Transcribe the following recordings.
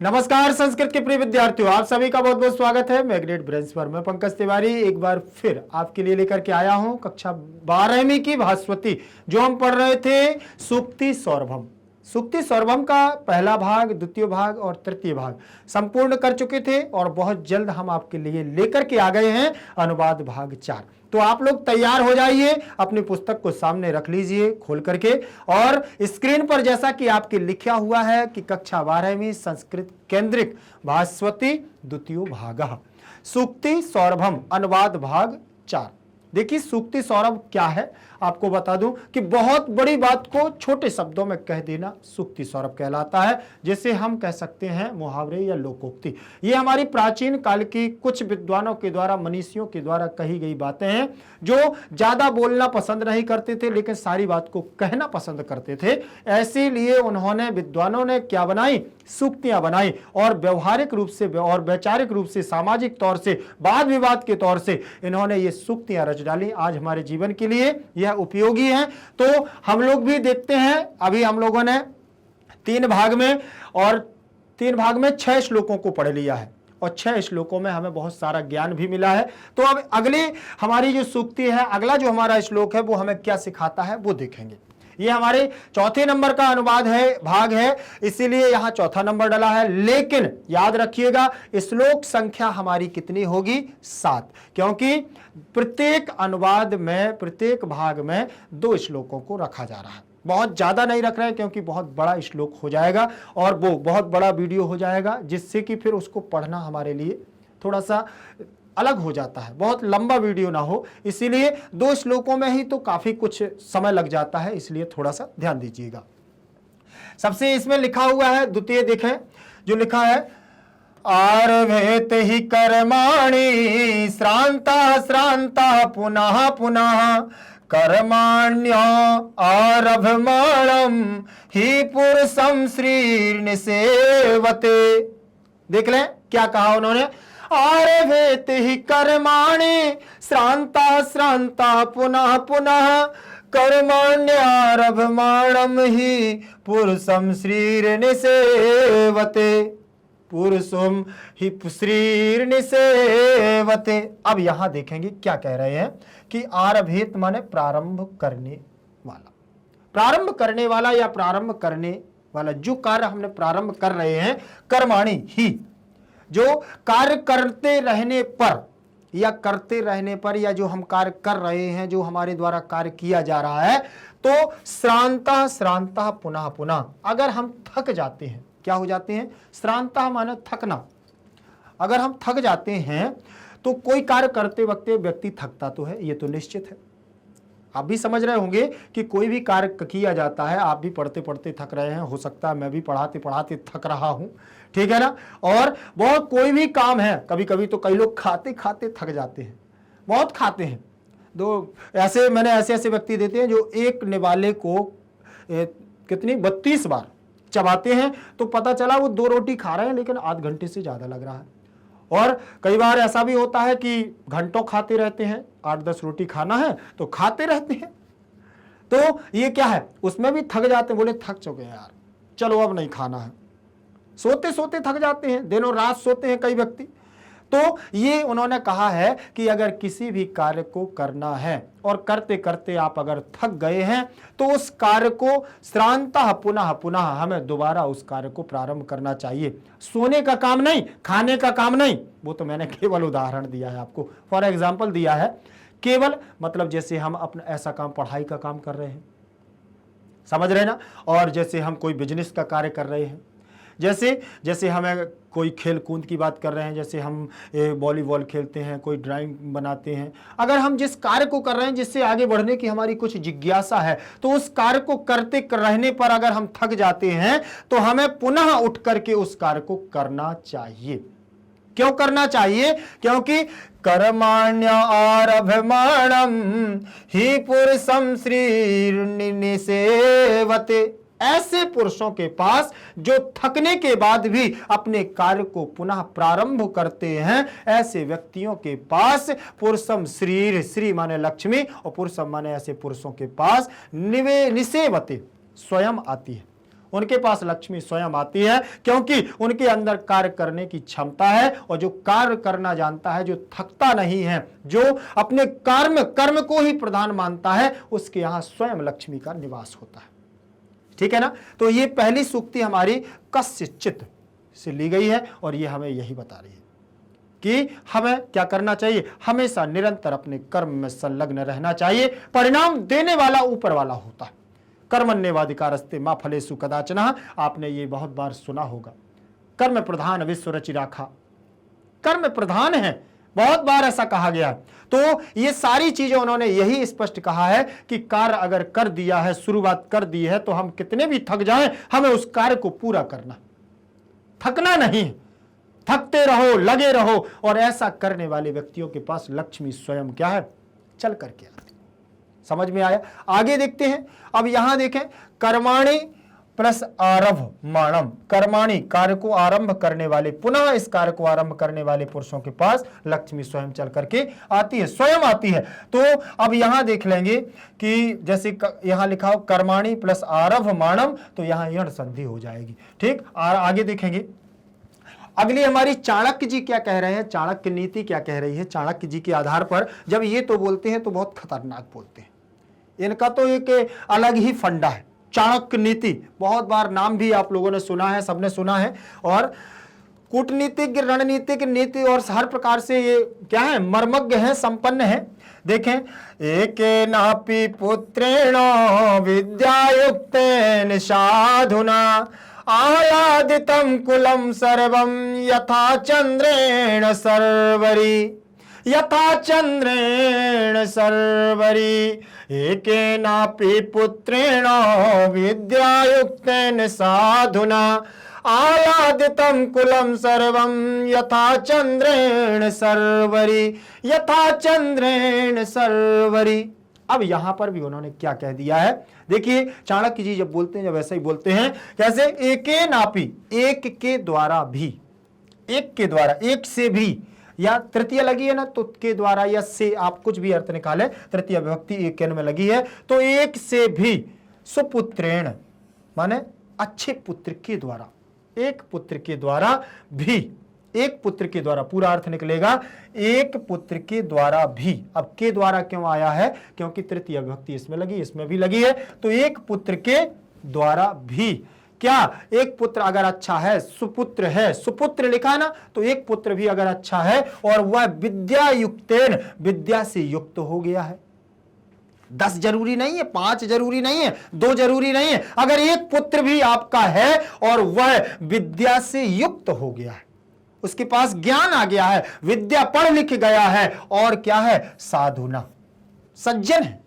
नमस्कार संस्कृत के प्रिय विद्यार्थियों, आप सभी का बहुत बहुत स्वागत है मैग्नेट ब्रेन्स पर। मैं पंकज तिवारी एक बार फिर आपके लिए लेकर के आया हूं कक्षा 12वीं की भास्वती, जो हम पढ़ रहे थे सूक्ति सौरभम। सूक्ति सौरभम का पहला भाग, द्वितीय भाग और तृतीय भाग संपूर्ण कर चुके थे और बहुत जल्द हम आपके लिए लेकर के आ गए हैं अनुवाद भाग 4। तो आप लोग तैयार हो जाइए, अपनी पुस्तक को सामने रख लीजिए खोल करके, और स्क्रीन पर जैसा कि आपके लिखा हुआ है कि कक्षा 12वीं संस्कृत केंद्रिक भास्वती द्वितीय भाग सूक्ति सौरभम अनुवाद भाग 4। देखिए सूक्ति सौरभ क्या है, आपको बता दूं कि बहुत बड़ी बात को छोटे शब्दों में कह देना सूक्ति सौरभ कहलाता है, जिसे हम कह सकते हैं मुहावरे या लोकोक्ति। ये हमारी प्राचीन काल की कुछ विद्वानों के द्वारा, मनीषियों के द्वारा कही गई बातें हैं, जो ज्यादा बोलना पसंद नहीं करते थे लेकिन सारी बात को कहना पसंद करते थे। इसीलिए उन्होंने, विद्वानों ने क्या बनाई, सूक्तियां बनाई, और व्यवहारिक रूप से और वैचारिक रूप से, सामाजिक तौर से, वाद विवाद के तौर से इन्होंने ये सूक्तियां रच डाली। आज हमारे जीवन के लिए यह उपयोगी है। तो हम लोग भी देखते हैं, अभी हम लोगों ने 3 भाग में 6 श्लोकों को पढ़ लिया है और 6 श्लोकों में हमें बहुत सारा ज्ञान भी मिला है। तो अब अगली हमारी जो सूक्ति है, अगला जो हमारा श्लोक है वो हमें क्या सिखाता है वो देखेंगे। ये हमारे चौथे नंबर का अनुवाद है, भाग है, इसीलिए यहां चौथा नंबर डला है। लेकिन याद रखिएगा श्लोक संख्या हमारी कितनी होगी, 7, क्योंकि प्रत्येक अनुवाद में, प्रत्येक भाग में 2 श्लोकों को रखा जा रहा है। बहुत ज्यादा नहीं रख रहे हैं क्योंकि बहुत बड़ा श्लोक हो जाएगा और वो बहुत बड़ा वीडियो हो जाएगा, जिससे कि फिर उसको पढ़ना हमारे लिए थोड़ा सा अलग हो जाता है, बहुत लंबा वीडियो ना हो। इसीलिए 2 श्लोकों में ही तो काफी कुछ समय लग जाता है, इसलिए थोड़ा सा ध्यान दीजिएगा। सबसे इसमें लिखा हुआ है, द्वितीय देखें जो लिखा है, आरभेत ही कर्माणि श्रांता श्रांता पुनः पुनः कर्माण्य आरभमाणम ही पुरुषम श्रीर्निसेवते। देख लें क्या कहा उन्होंने, आरभेत ही कर्माणि श्रांता श्रांता पुनः पुनः कर्माण्यरभमाणम ही पुरुषम श्रीर्निसेवते, पुरुषम ही श्रीर्निसेवते। अब यहां देखेंगे क्या कह रहे हैं कि आरभेत माने प्रारंभ करने वाला, प्रारंभ करने वाला या प्रारंभ करने वाला, जो कार्य हमने प्रारंभ कर रहे हैं, कर्माणि ही, जो कार्य करते रहने पर या करते रहने पर, या जो हम कार्य कर रहे हैं, जो हमारे द्वारा कार्य किया जा रहा है, तो श्रांता श्रांता पुनः पुनः, अगर हम थक जाते हैं, क्या हो जाते हैं, श्रांता माने थकना, अगर हम थक जाते हैं तो कोई कार्य करते वक्त व्यक्ति थकता तो है, ये तो निश्चित है। आप भी समझ रहे होंगे कि कोई भी कार्य किया जाता है, आप भी पढ़ते पढ़ते थक रहे हैं, हो सकता है मैं भी पढ़ाते पढ़ाते थक रहा हूं, ठीक है ना। और बहुत कोई भी काम है, कभी कभी तो कई लोग खाते खाते थक जाते हैं, बहुत खाते हैं। मैंने ऐसे व्यक्ति देते हैं जो एक निवाले को कितनी 32 बार चबाते हैं, तो पता चला वो 2 रोटी खा रहे हैं लेकिन आध घंटे से ज्यादा लग रहा है। और कई बार ऐसा भी होता है कि घंटों खाते रहते हैं, 8-10 रोटी खाना है तो खाते रहते हैं। तो ये क्या है, उसमें भी थक जाते हैं, बोले थक चुके हैं यार, चलो अब नहीं खाना है। सोते सोते थक जाते हैं, दिनों रात सोते हैं कई व्यक्ति। तो ये उन्होंने कहा है कि अगर किसी भी कार्य को करना है और करते करते आप अगर थक गए हैं तो उस कार्य को श्रांता पुनः पुनः, हमें दोबारा उस कार्य को प्रारंभ करना चाहिए। सोने का काम नहीं, खाने का काम नहीं, वो तो मैंने केवल उदाहरण दिया है आपको, फॉर एग्जाम्पल दिया है। केवल मतलब जैसे हम अपना ऐसा काम, पढ़ाई का काम कर रहे हैं, समझ रहे ना, और जैसे हम कोई बिजनेस का कार्य कर रहे हैं, जैसे हमें कोई खेल कूद की बात कर रहे हैं, जैसे हम वॉलीबॉल खेलते हैं, कोई ड्राइंग बनाते हैं, अगर हम जिस कार्य को कर रहे हैं जिससे आगे बढ़ने की हमारी कुछ जिज्ञासा है, तो उस कार्य को करते रहने पर अगर हम थक जाते हैं तो हमें पुनः उठ करके उस कार्य को करना चाहिए। क्यों करना चाहिए, क्योंकि कर्माण्य आरभमाणम ही पुरुषम श्रीर्निसेवते, ऐसे पुरुषों के पास जो थकने के बाद भी अपने कार्य को पुनः प्रारंभ करते हैं, ऐसे व्यक्तियों के पास पुरुषम श्री, श्री माने लक्ष्मी और पुरुषम माने ऐसे पुरुषों के पास निसेवते, स्वयं आती है। उनके पास लक्ष्मी स्वयं आती है, क्योंकि उनके अंदर कार्य करने की क्षमता है, और जो कार्य करना जानता है, जो थकता नहीं है, जो अपने कर्म को ही प्रधान मानता है, उसके यहां स्वयं लक्ष्मी का निवास होता है। ठीक है ना। तो ये पहली सूक्ति हमारी कस्यचित् से ली गई है, और ये हमें यही बता रही है कि हमें क्या करना चाहिए, हमेशा निरंतर अपने कर्म में संलग्न रहना चाहिए। परिणाम देने वाला ऊपर वाला होता है। कर्मण्येवाधिकारस्ते मा फलेषु कदाचन, आपने ये बहुत बार सुना होगा। कर्म प्रधान विश्व रचि राखा, कर्म प्रधान है, बहुत बार ऐसा कहा गया है। तो ये सारी चीजें उन्होंने यही स्पष्ट कहा है कि कार्य अगर कर दिया है, शुरुआत कर दी है, तो हम कितने भी थक जाएं, हमें उस कार्य को पूरा करना, थकना नहीं, थकते रहो, लगे रहो। और ऐसा करने वाले व्यक्तियों के पास लक्ष्मी स्वयं क्या है, चल करके आती। समझ में आया। आगे देखते हैं। अब यहां देखें, कर्माणि प्लस आरभमाणम, कर्माणि कार्य को आरंभ करने वाले, पुनः इस कार्य को आरंभ करने वाले पुरुषों के पास लक्ष्मी स्वयं चल करके आती है, स्वयं आती है। तो अब यहां देख लेंगे कि जैसे यहां लिखा हो कर्माणि प्लस आरभमाणम, तो यहां यण संधि हो जाएगी। ठीक, आगे देखेंगे। अगली हमारी चाणक्य जी क्या कह रहे हैं, चाणक्य नीति क्या कह रही है। चाणक्य जी के आधार पर जब ये तो बोलते हैं तो बहुत खतरनाक बोलते हैं। इनका तो एक अलग ही फंडा है, चाणक्य नीति। बहुत बार नाम भी आप लोगों ने सुना है, सबने सुना है। और कूटनीतिज्ञ, रणनीतिक, नीति और हर प्रकार से ये क्या है, मर्मज्ञ है, संपन्न है। देखें, एक नापि पुत्रेण विद्यायुक्तेन साधुना आह्लादितं कुलं सर्वं यथा चंद्रेण सर्वरी, यथा चंद्रेण सर्वरी। एकेनापि पुत्रेण विद्यायुक्तेन साधुना आह्लादितं कुलं सर्वं यथा चंद्रेण सर्वरी, यथा चंद्रेण सर्वरी। अब यहां पर भी उन्होंने क्या कह दिया है, देखिए चाणक्य जी जब बोलते हैं, जब ऐसा ही बोलते हैं, कैसे, एके नापी, एक के द्वारा भी, एक के द्वारा, एक से भी, या तृतीय लगी है ना, तो के द्वारा या से, आप कुछ भी अर्थ निकाले, तृतीय विभक्ति एक में लगी है, तो एक से भी, सुपुत्रेण माने अच्छे पुत्र के द्वारा, एक पुत्र के द्वारा भी, एक पुत्र के द्वारा, पूरा अर्थ निकलेगा एक पुत्र के द्वारा भी। अब के द्वारा क्यों आया है, क्योंकि तृतीय विभक्ति इसमें लगी, इसमें भी लगी है, तो एक पुत्र के द्वारा भी। क्या, एक पुत्र अगर अच्छा है, सुपुत्र है, सुपुत्र लिखा है ना, तो एक पुत्र भी अगर अच्छा है और वह विद्या युक्तेन, विद्या से युक्त हो गया है। 10 जरूरी नहीं है, 5 जरूरी नहीं है, 2 जरूरी नहीं है, अगर एक पुत्र भी आपका है और वह विद्या से युक्त हो गया है, उसके पास ज्ञान आ गया है, विद्या पढ़ लिख गया है, और क्या है, साधुना, सज्जन है,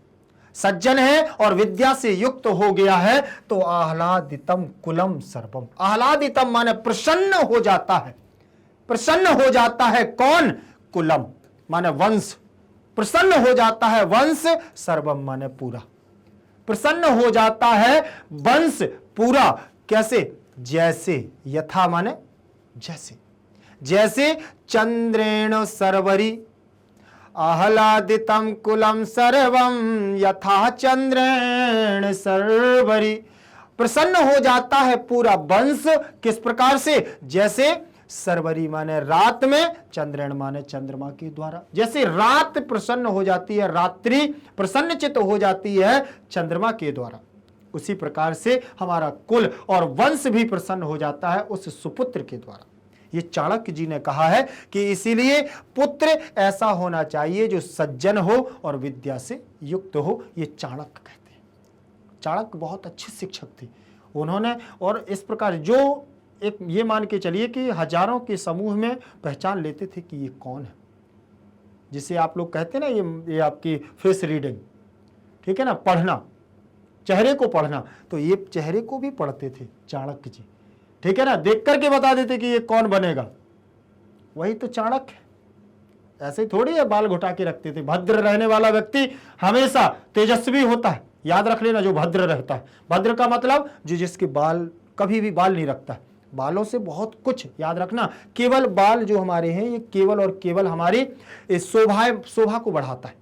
सज्जन है और विद्या से युक्त हो गया है, तो आह्लादितम कुलम सर्वम, आह्लादितम माने प्रसन्न हो जाता है, प्रसन्न हो जाता है कौन, कुलम माने वंश, प्रसन्न हो जाता है वंश, सर्वम माने पूरा, प्रसन्न हो जाता है वंश पूरा। कैसे, जैसे, यथा माने जैसे, जैसे चंद्रेण सर्वरी, आह्लादितं कुलं सर्वं यथा चंद्रेण सर्वरी, प्रसन्न हो जाता है पूरा वंश, किस प्रकार से, जैसे सर्वरी माने रात में, चंद्रेण माने चंद्रमा के द्वारा, जैसे रात प्रसन्न हो जाती है, रात्रि प्रसन्नचित हो जाती है चंद्रमा के द्वारा, उसी प्रकार से हमारा कुल और वंश भी प्रसन्न हो जाता है उस सुपुत्र के द्वारा। ये चाणक्य जी ने कहा है कि इसीलिए पुत्र ऐसा होना चाहिए जो सज्जन हो और विद्या से युक्त हो, ये चाणक्य कहते हैं। चाणक्य बहुत अच्छे शिक्षक थे उन्होंने, और इस प्रकार जो एक ये मान के चलिए कि हजारों के समूह में पहचान लेते थे कि ये कौन है, जिसे आप लोग कहते हैं ना, ये आपकी फेस रीडिंग, ठीक है ना, पढ़ना, चेहरे को पढ़ना, तो ये चेहरे को भी पढ़ते थे चाणक्य जी, ठीक है ना, देख करके बता देते कि ये कौन बनेगा, वही तो चाणक्य है। ऐसे थोड़ी है बाल घुटा के रखते थे। भद्र रहने वाला व्यक्ति हमेशा तेजस्वी होता है, याद रख लेना, जो भद्र रहता है, भद्र का मतलब जो जिसके बाल, कभी भी बाल नहीं रखता, बालों से बहुत कुछ याद रखना, केवल बाल जो हमारे हैं ये केवल और केवल हमारी शोभा को बढ़ाता है,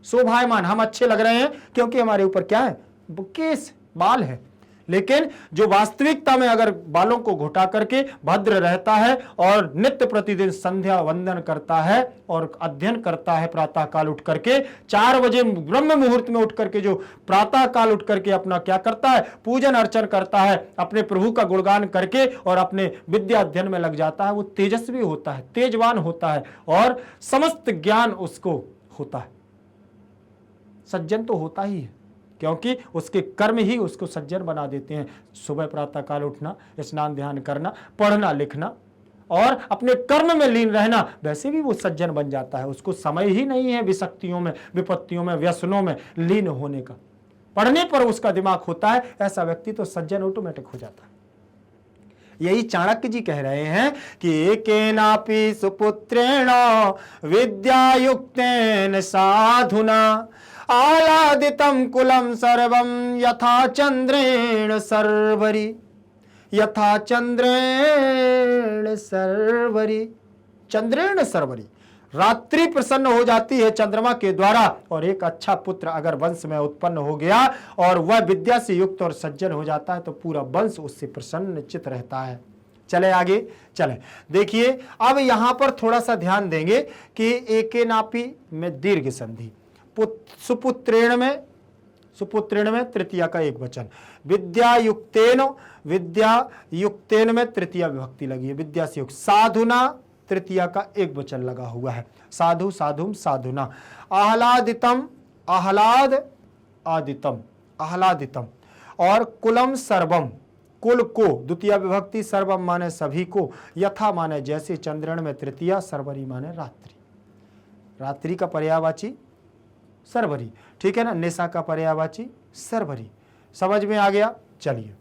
शोभायमान, हम अच्छे लग रहे हैं क्योंकि हमारे ऊपर क्या है, केस, बाल है, लेकिन जो वास्तविकता में अगर बालों को घुटा करके भद्र रहता है और नित्य प्रतिदिन संध्या वंदन करता है और अध्ययन करता है, प्रातः काल उठ करके 4 बजे ब्रह्म मुहूर्त में उठ करके जो प्रातः काल उठ करके अपना क्या करता है, पूजन अर्चन करता है, अपने प्रभु का गुणगान करके और अपने विद्या अध्ययन में लग जाता है, वो तेजस्वी होता है, तेजवान होता है और समस्त ज्ञान उसको होता है। सज्जन तो होता ही है, क्योंकि उसके कर्म ही उसको सज्जन बना देते हैं। सुबह प्रातः काल उठना, स्नान ध्यान करना, पढ़ना लिखना और अपने कर्म में लीन रहना, वैसे भी वो सज्जन बन जाता है। उसको समय ही नहीं है विषक्तियों में, विपत्तियों में, व्यसनों में लीन होने का। पढ़ने पर उसका दिमाग होता है, ऐसा व्यक्ति तो सज्जन ऑटोमेटिक हो जाता है। यही चाणक्य जी कह रहे हैं कि एकेनापि सुपुत्रेण विद्यायुक्तेन साधुना आह्लादितं कुलं सर्वं यथा चंद्रेण सर्वरि, यथा चंद्रेण सर्वरि। चंद्रेण सर्वरि, रात्रि प्रसन्न हो जाती है चंद्रमा के द्वारा, और एक अच्छा पुत्र अगर वंश में उत्पन्न हो गया और वह विद्या से युक्त और सज्जन हो जाता है तो पूरा वंश उससे प्रसन्न चित्त रहता है। चले आगे, चले देखिए। अब यहां पर थोड़ा सा ध्यान देंगे कि एकेनापि में दीर्घ संधि, सुपुत्रेण में तृतीया का एक वचन, विद्यायुक्तेन में तृतीया विभक्ति लगी है, विद्या से युक्त, साधुना तृतीया का एक वचन लगा हुआ है, साधु साधुम साधुना, आह्लादितम आह्लादितम और कुलम सर्वम, कुल को द्वितीय विभक्ति, सर्वम माने सभी को, यथा माने जैसे, चंद्रण में तृतीया, सर्वरी माने रात्रि, रात्रि का पर्यायवाची सर्वरी, ठीक है ना, निशा का पर्यायवाची सर्वरी। समझ में आ गया? चलिए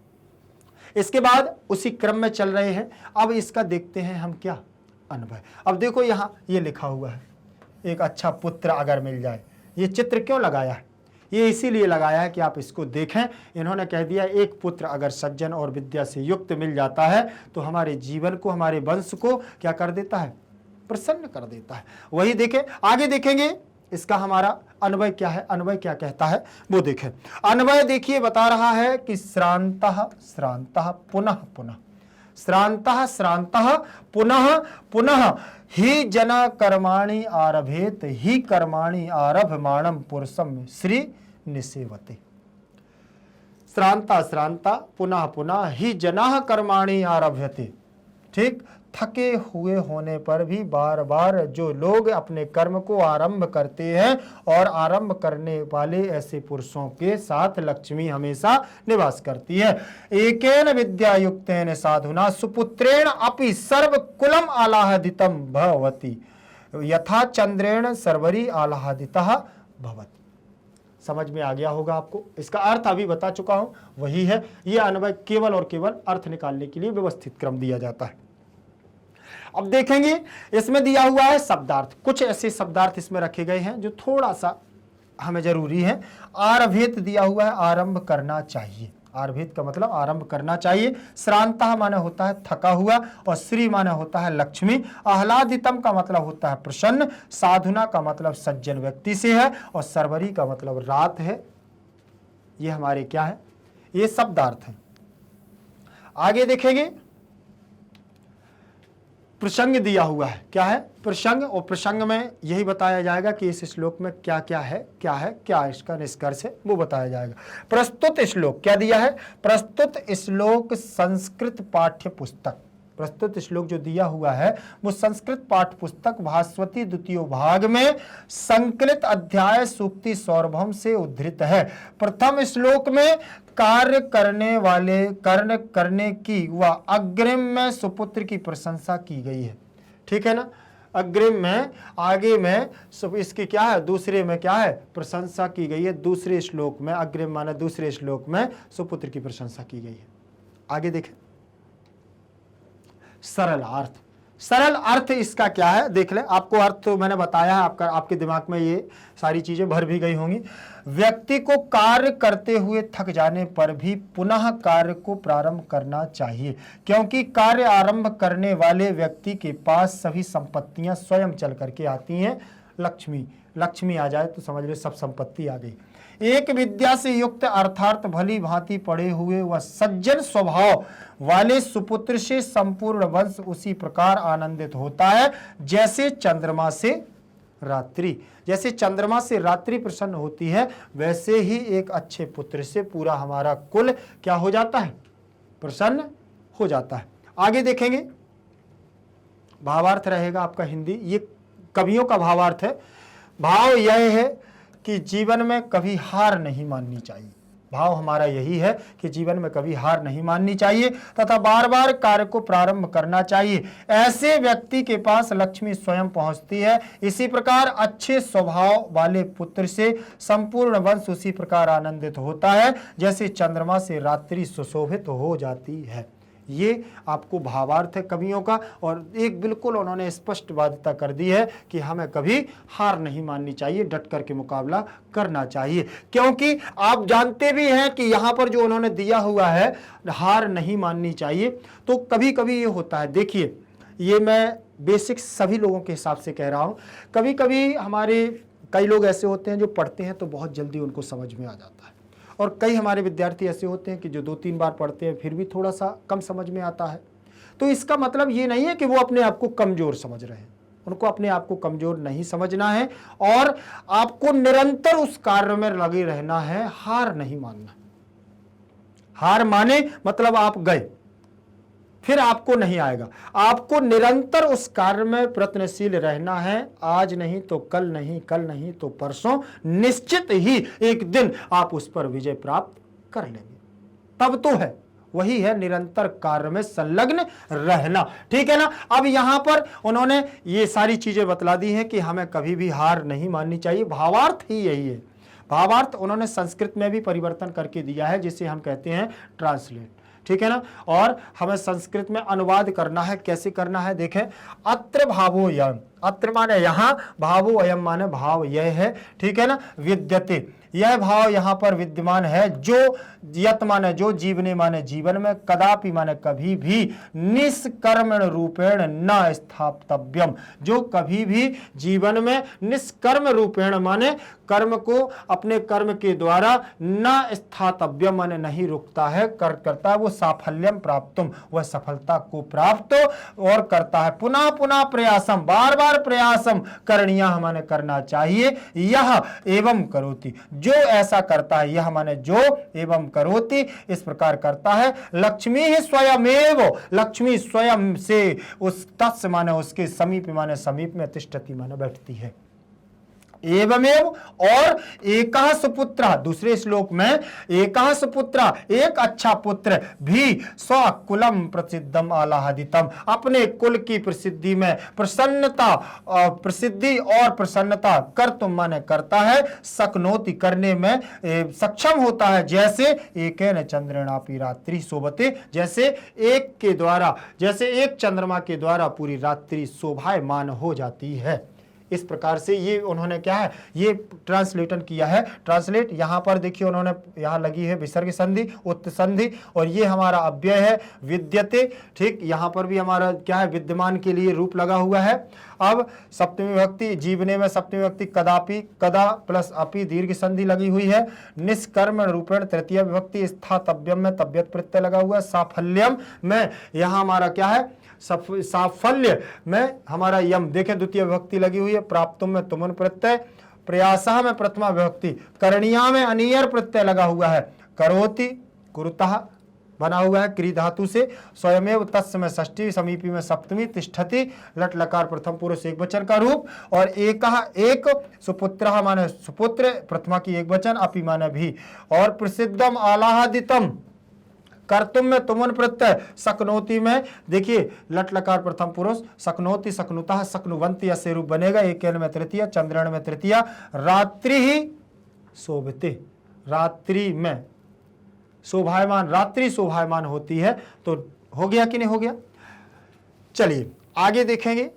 इसके बाद उसी क्रम में चल रहे हैं। अब इसका देखते हैं हम क्या अनुभव। अब देखो यहां ये लिखा हुआ है, एक अच्छा पुत्र अगर मिल जाए। ये चित्र क्यों लगाया है? ये इसीलिए लगाया है कि आप इसको देखें। इन्होंने कह दिया एक पुत्र अगर सज्जन और विद्या से युक्त मिल जाता है तो हमारे जीवन को, हमारे वंश को क्या कर देता है? प्रसन्न कर देता है। वही देखें, आगे देखेंगे इसका हमारा अन्वय क्या है, अन्वय क्या कहता है वो देखें। अन्वय देखिए बता रहा है कि श्रांतः श्रांतः पुनः पुनः, श्रांतः श्रांतः पुनः पुनः, ही जना कर्माणि आरभेत, ही कर्माणि आरभमाणम पुरुषम श्री निसेवते। श्रांता श्रांता पुनः पुनः, ही जना कर्माणि आरभ्यते। ठीक, थके हुए होने पर भी बार बार जो लोग अपने कर्म को आरंभ करते हैं, और आरंभ करने वाले ऐसे पुरुषों के साथ लक्ष्मी हमेशा निवास करती है। एकेन विद्यायुक्तेन साधुना सुपुत्रेण अपि सर्व कुलम आह्लादितम भवति, यथा चंद्रेण सर्वरी आह्लादितः भवति। समझ में आ गया होगा आपको? इसका अर्थ अभी बता चुका हूं, वही है। यह अन्वय केवल और केवल अर्थ निकालने के लिए व्यवस्थित क्रम दिया जाता है। अब देखेंगे इसमें दिया हुआ है शब्दार्थ। कुछ ऐसे शब्दार्थ इसमें रखे गए हैं जो थोड़ा सा हमें जरूरी है। आरभेत दिया हुआ है, आरंभ करना चाहिए। आरभेत का मतलब आरंभ करना चाहिए। श्रांतः माने होता है थका हुआ, और श्री माने होता है लक्ष्मी। आह्लादितम का मतलब होता है प्रसन्न। साधुना का मतलब सज्जन व्यक्ति से है, और सर्वरी का मतलब रात है। ये हमारे क्या है? ये शब्दार्थ है। आगे देखेंगे प्रसंग दिया हुआ है। क्या है? प्रसंग। और प्रसंग में यही बताया जाएगा कि इस श्लोक में क्या क्या है, क्या इसका निष्कर्ष है, वो बताया जाएगा। प्रस्तुत श्लोक क्या दिया है? प्रस्तुत श्लोक संस्कृत पाठ्य पुस्तक। प्रस्तुत श्लोक जो दिया हुआ है वो संस्कृत पाठ्य पुस्तक भास्वती द्वितीय भाग में संकलित अध्याय सूक्ति सौरभम से उद्धृत है। प्रथम श्लोक में कार्य करने वाले कर्ण करने की व अग्रिम में सुपुत्र की प्रशंसा की गई है। ठीक है ना? अग्रिम में, आगे में, इसकी क्या है? दूसरे में क्या है? प्रशंसा की गई है। दूसरे श्लोक में, अग्रिम माने दूसरे श्लोक में सुपुत्र की प्रशंसा की गई है। आगे देखें सरल अर्थ। सरल अर्थ इसका क्या है देख ले। आपको अर्थ तो मैंने बताया है, आपके दिमाग में ये सारी चीजें भर भी गई होंगी। व्यक्ति को कार्य करते हुए थक जाने पर भी पुनः कार्य को प्रारंभ करना चाहिए, क्योंकि कार्य आरंभ करने वाले व्यक्ति के पास सभी संपत्तियां स्वयं चल करके आती हैं। लक्ष्मी आ जाए तो समझ लो सब संपत्ति आ गई। एक विद्या से युक्त अर्थात भली भांति पढ़े हुए व सज्जन स्वभाव वाले सुपुत्र से संपूर्ण वंश उसी प्रकार आनंदित होता है जैसे चंद्रमा से रात्रि, जैसे चंद्रमा से रात्रि प्रसन्न होती है, वैसे ही एक अच्छे पुत्र से पूरा हमारा कुल क्या हो जाता है, प्रसन्न हो जाता है। आगे देखेंगे, भावार्थ रहेगा आपका हिंदी, ये कवियों का भावार्थ है। भाव यह है कि जीवन में कभी हार नहीं माननी चाहिए। भाव हमारा यही है कि जीवन में कभी हार नहीं माननी चाहिए तथा बार बार कार्य को प्रारंभ करना चाहिए। ऐसे व्यक्ति के पास लक्ष्मी स्वयं पहुंचती है। इसी प्रकार अच्छे स्वभाव वाले पुत्र से संपूर्ण वंश उसी प्रकार आनंदित होता है जैसे चंद्रमा से रात्रि सुशोभित हो जाती है। ये आपको भावार्थ है कवियों का, और एक बिल्कुल उन्होंने स्पष्ट बाध्यता कर दी है कि हमें कभी हार नहीं माननी चाहिए, डट करके मुकाबला करना चाहिए। क्योंकि आप जानते भी हैं कि यहाँ पर जो उन्होंने दिया हुआ है हार नहीं माननी चाहिए, तो कभी कभी ये होता है, देखिए ये मैं बेसिक सभी लोगों के हिसाब से कह रहा हूँ, कभी कभी हमारे कई लोग ऐसे होते हैं जो पढ़ते हैं तो बहुत जल्दी उनको समझ में आ जाता है, और कई हमारे विद्यार्थी ऐसे होते हैं कि जो 2-3 बार पढ़ते हैं फिर भी थोड़ा सा कम समझ में आता है। तो इसका मतलब ये नहीं है कि वो अपने आप को कमज़ोर समझ रहे हैं, उनको अपने आप को कमज़ोर नहीं समझना है और आपको निरंतर उस कार्य में लगे रहना है, हार नहीं मानना। हार माने मतलब आप गए फिर आपको नहीं आएगा, आपको निरंतर उस कार्य में प्रयत्नशील रहना है। आज नहीं तो कल नहीं, कल नहीं तो परसों, निश्चित ही एक दिन आप उस पर विजय प्राप्त कर लेंगे। तब तो है, वही है निरंतर कार्य में संलग्न रहना, ठीक है ना। अब यहां पर उन्होंने ये सारी चीजें बतला दी हैं कि हमें कभी भी हार नहीं माननी चाहिए। भावार्थ ही यही है। भावार्थ उन्होंने संस्कृत में भी परिवर्तन करके दिया है, जिसे हम कहते हैं ट्रांसलेट, ठीक है ना। और हमें संस्कृत में अनुवाद करना है, कैसे करना है देखें। अत्र भावो यम, अत्र माने यहाँ, भावो अयम माने भाव यह है, ठीक है ना। विद्यते, यह भाव यहाँ पर विद्यमान है, जो यत माने जो, जीवने माने जीवन में, कदापि माने कभी भी, निष्कर्मण रूपेण न स्थापितव्यम, जो कभी भी जीवन में निष्कर्म रूपेण माने कर्म को अपने कर्म के द्वारा न स्थातव्यम माने नहीं रुकता है, करता है वो साफल्यम प्राप्तुम, वह सफलता को प्राप्त और करता है। पुनः पुनः प्रयासम, बार बार प्रयासम करणीय माने करना चाहिए। यह एवं करोति, जो ऐसा करता है, यह माने जो, एवं करोति इस प्रकार करता है। लक्ष्मी ही स्वयमेव, लक्ष्मी स्वयं से उस तत्स माने उसके समीप माने समीप में, तिष्ठति माने बैठती है। एवमेव, और एकः सुपुत्र, दूसरे श्लोक में एकः सुपुत्र, एक अच्छा पुत्र भी, स्वकुलम प्रसिद्धम आह्लादितम, अपने कुल की प्रसिद्धि में प्रसन्नता, प्रसिद्धि और प्रसन्नता कर तुम माने करता है, शक्नोति करने में सक्षम होता है, जैसे एकेन चंद्रेणापि रात्रि शोभते, जैसे एक के द्वारा, जैसे एक चंद्रमा के द्वारा पूरी रात्रि शोभायमान हो जाती है। इस प्रकार से ये उन्होंने क्या है, ये ट्रांसलेटन किया है। ट्रांसलेट यहाँ पर देखिए उन्होंने यहाँ लगी है विसर्ग संधि, उत्त संधि, और ये हमारा अव्यय है विद्यते, ठीक। यहाँ पर भी हमारा क्या है, विद्यमान के लिए रूप लगा हुआ है। अब सप्तमी विभक्ति, जीवने में सप्तमी विभक्ति कदापि, कदा प्लस अपि दीर्घ संधि लगी हुई है। निष्कर्म रूपेण तृतीय विभक्ति, स्थातव्यम में तब्यत प्रत्यय लगा हुआ है। साफल्यम में यहाँ हमारा क्या है, साफल्य में हमारा यम, देखें द्वितीय विभक्ति लगी हुई है। प्राप्तुम में तुमन प्रत्यय, प्रयासः में प्रथमा विभक्ति, करणीया में अनियर प्रत्यय लगा हुआ है। करोति कुरुतः बना हुआ है क्री धातु से। स्वयमेव तस्य में षष्ठी, समीपी में सप्तमी, तिष्ठति लट लकार प्रथम पुरुष एक वचन का रूप, और एकः एक, सुपुत्रः माने सुपुत्र प्रथमा की एक वचन, अपि माने भी, और प्रसिद्धम आह्लादितम कर्तुम में तुमन प्रत्यय, शक्नोति में देखिए लट लकार प्रथम पुरुष, शक्नोति शक्नुतः शक्नुवंती ऐसे रूप बनेगा। एकेन में तृतीय, चंद्रण में तृतीय, रात्रि ही शोभते, रात्रि में शोभायमान, रात्रि शोभायमान होती है। तो हो गया कि नहीं हो गया। चलिए आगे देखेंगे,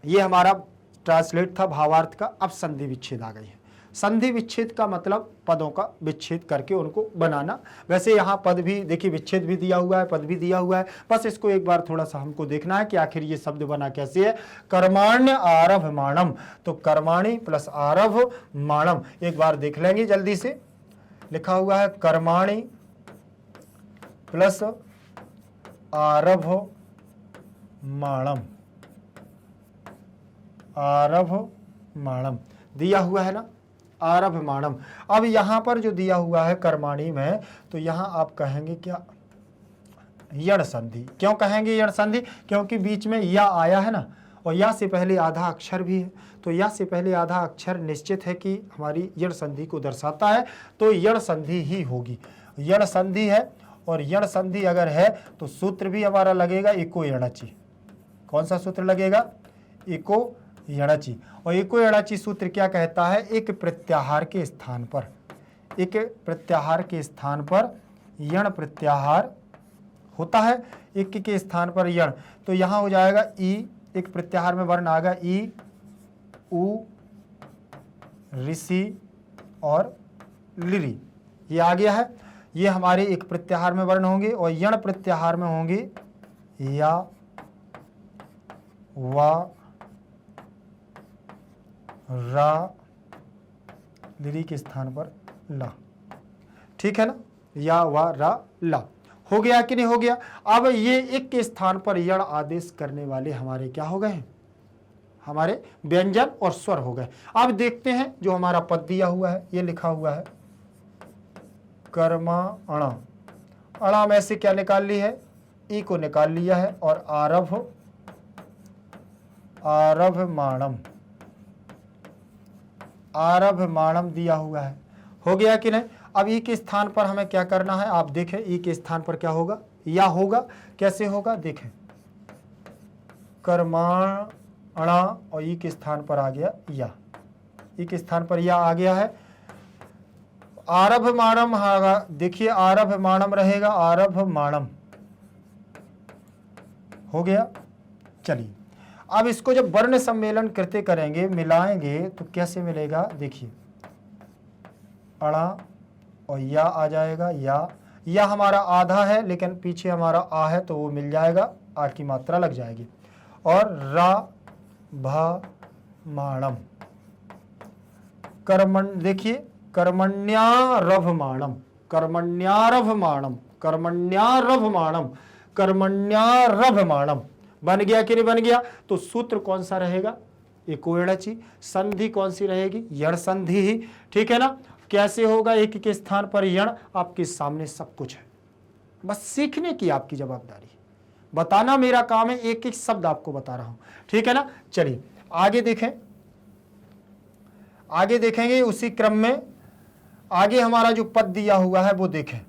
ये हमारा ट्रांसलेट था भावार्थ का। अब संधि विच्छेद आ गई है। संधि विच्छेद का मतलब पदों का विच्छेद करके उनको बनाना। वैसे यहाँ पद भी देखिए, विच्छेद भी दिया हुआ है, पद भी दिया हुआ है, बस इसको एक बार थोड़ा सा हमको देखना है कि आखिर ये शब्द बना कैसे है। कर्माण्य आरभमाणम, तो कर्माणि प्लस आरभमाणम एक बार देख लेंगे जल्दी से। लिखा हुआ है कर्माणि प्लस आरभमाणम, आरभमाणम दिया हुआ है ना, आरभमाणम। अब यहां पर जो दिया हुआ है कर्माणी में, तो यहां आप कहेंगे क्या, यण संधि। क्यों कहेंगे यण संधि? क्योंकि बीच में या आया है ना, और या से पहले आधा अक्षर भी है, तो या से पहले आधा अक्षर निश्चित है कि हमारी यण संधि को दर्शाता है, तो यण संधि ही होगी। यण संधि है, और यण संधि अगर है तो सूत्र भी हमारा लगेगा इको यणचि। कौन सा सूत्र लगेगा? इको यणचि। और इको यणचि सूत्र क्या कहता है? एक प्रत्याहार के स्थान पर, एक प्रत्याहार के स्थान पर यण प्रत्याहार होता है, एक के स्थान पर यण, तो यहां हो जाएगा ई, एक प्रत्याहार में वर्ण आएगा ई, उ, ऋषि और लिरी, ये आ गया है। ये हमारे एक प्रत्याहार में वर्ण होंगे, और यण प्रत्याहार में होंगे या, वा, रा, लिरी के स्थान पर ला। ठीक है ना, या, वा, रा, ला। हो गया कि नहीं हो गया? अब ये एक के स्थान पर यण आदेश करने वाले हमारे क्या हो गए? हमारे व्यंजन और स्वर हो गए। अब देखते हैं जो हमारा पद दिया हुआ है, ये लिखा हुआ है कर्मा अणा। अणा में से क्या निकाल ली है? ई को निकाल लिया है, और आरभ, आरभमाणम, आरभमाणम दिया हुआ है। हो गया कि नहीं? अब ई के स्थान पर हमें क्या करना है? आप देखें, ई के स्थान पर क्या होगा? या होगा। कैसे होगा? देखें, कर्माणा, और ई के स्थान पर आ गया या, ई के स्थान पर या आ गया है। आरभमाणम, देखिए आरभमाणम रहेगा, आरभमाणम हो गया। चलिए, अब इसको जब वर्ण सम्मेलन करते करेंगे, मिलाएंगे, तो कैसे मिलेगा? देखिए, अणा और या आ जाएगा, या हमारा आधा है लेकिन पीछे हमारा आ है, तो वो मिल जाएगा, आ की मात्रा लग जाएगी। और रा, भा, माणम, कर्मण, देखिए कर्मण्यारभमाणम, कर्मण्यारभमाणम, कर्मण्यारभमाणम, कर्मण्यारभमाणम बन गया कि नहीं बन गया? तो सूत्र कौन सा रहेगा? इको यणचि। संधि कौन सी रहेगी? यण संधि ही। ठीक है ना? कैसे होगा? एक के स्थान पर यण, आपके सामने सब कुछ है, बस सीखने की आपकी जवाबदारी है, बताना मेरा काम है, एक एक शब्द आपको बता रहा हूं। ठीक है ना? चलिए आगे देखें, आगे देखेंगे उसी क्रम में। आगे हमारा जो पद दिया हुआ है वो देखें।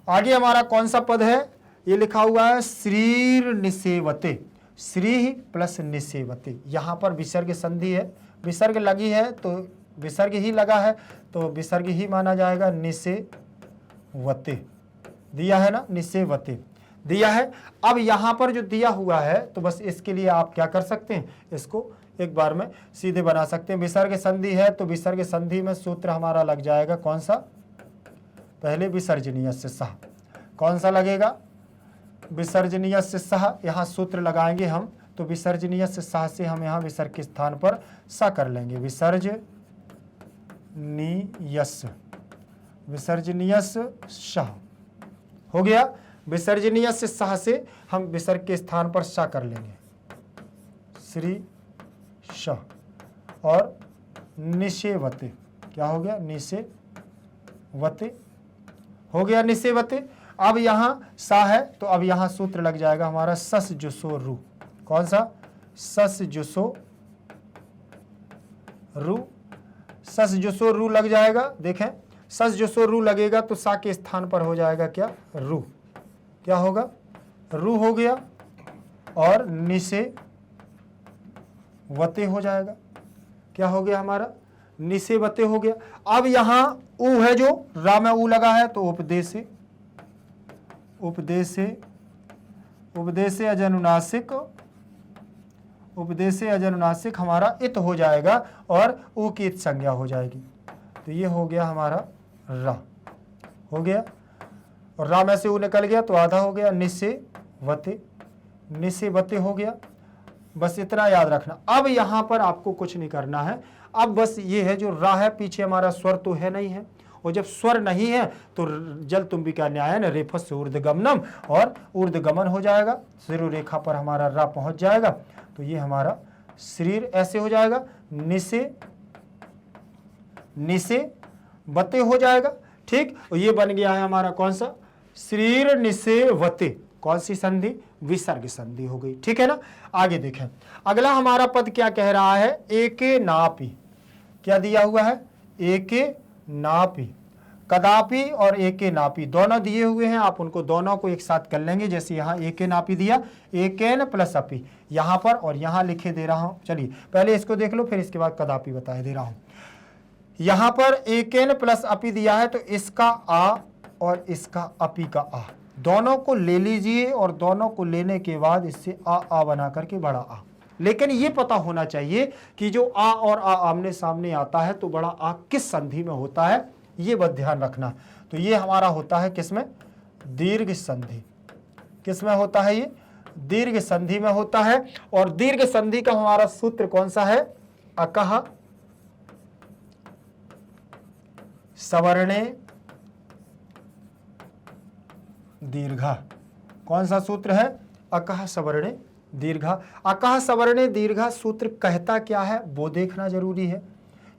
आगे हमारा कौन सा पद है? ये लिखा हुआ है श्रीर निसेवते, श्री प्लस निसेवते। यहां पर विसर्ग संधि है, विसर्ग लगी है तो विसर्ग ही लगा है, तो विसर्ग ही माना जाएगा। निसेवते दिया है ना, निसेवते दिया है। अब यहां पर जो दिया हुआ है, तो बस इसके लिए आप क्या कर सकते हैं? इसको एक बार में सीधे बना सकते हैं। विसर्ग संधि है तो विसर्ग संधि में सूत्र हमारा लग जाएगा कौन सा? पहले विसर्जनीय से सह। कौन सा लगेगा? विसर्जनीय से सह। यहाँ सूत्र लगाएंगे हम, तो विसर्जनीय से सह से हम यहाँ विसर्ग के स्थान पर स कर लेंगे। विसर्जनीयस, विसर्जनीयस सह हो गया। विसर्जनीय से सह से हम विसर्ग के स्थान पर स कर लेंगे, श्री श। और निषेवते क्या हो गया? निषेवते हो गया, निषेवते। अब यहाँ सा है तो अब यहाँ सूत्र लग जाएगा हमारा सस जुसो रू। कौन सा? सस जुसो रू, सस जुसो रू लग जाएगा। देखें, सस जुसो रू लगेगा तो सा के स्थान पर हो जाएगा क्या? रू। क्या होगा? रू हो गया। और निसे वते हो जाएगा। क्या हो गया हमारा? निसे वते हो गया। अब यहां ऊ है, जो रा में ऊ लगा है, तो उपदेशे, उपदेशे, उपदेशे अजनुनासिक उपदेशे अजनुनासिक हमारा इत हो जाएगा और ऊ की इत संज्ञा हो जाएगी। तो ये हो गया हमारा रा, हो गया, और रा में से ऊ निकल गया तो आधा हो गया, निसे वते हो गया। बस इतना याद रखना। अब यहां पर आपको कुछ नहीं करना है, अब बस ये है जो रा है, पीछे हमारा स्वर तो है नहीं है, और जब स्वर नहीं है तो जल तुम भी क्या न्याय है ना, रेफस से ऊर्ध्वगमनम और ऊर्ध्वगमन हो जाएगा, शिरो रेखा पर हमारा रा पहुंच जाएगा। तो ये हमारा शरीर ऐसे हो जाएगा, निसे वते हो जाएगा। ठीक, और ये बन गया है हमारा कौन सा, शरीर निसे वते, कौन सी संधि, विसर्ग संधि हो गई। ठीक है ना। आगे देखें, अगला हमारा पद क्या कह रहा है, एके नापी, क्या दिया हुआ है, एके नापी, कदापि और एके नापी दोनों दिए हुए हैं। आप उनको दोनों को एक साथ कर लेंगे, जैसे यहाँ एके नापी दिया, एकेन प्लस अपी यहाँ पर, और यहाँ लिखे दे रहा हूं। चलिए पहले इसको देख लो, फिर इसके बाद कदापि बताए दे रहा हूं। यहां पर एकेन प्लस अपी दिया है, तो इसका आ और इसका अपी का आ दोनों को ले लीजिए, और दोनों को लेने के बाद इससे आ बना करके बड़ा आ। लेकिन ये पता होना चाहिए कि जो आ और आ आमने सामने आता है तो बड़ा आ किस संधि में होता है, ये बस ध्यान रखना। तो ये हमारा होता है किसमें, दीर्घ संधि। किसमें होता है, ये दीर्घ संधि में होता है। और दीर्घ संधि का हमारा सूत्र कौन सा है, अकह सवर्णे दीर्घा। कौन सा सूत्र है, अकह सवर्णे दीर्घा। अकह सवर्णे दीर्घा सूत्र कहता क्या है वो देखना जरूरी है।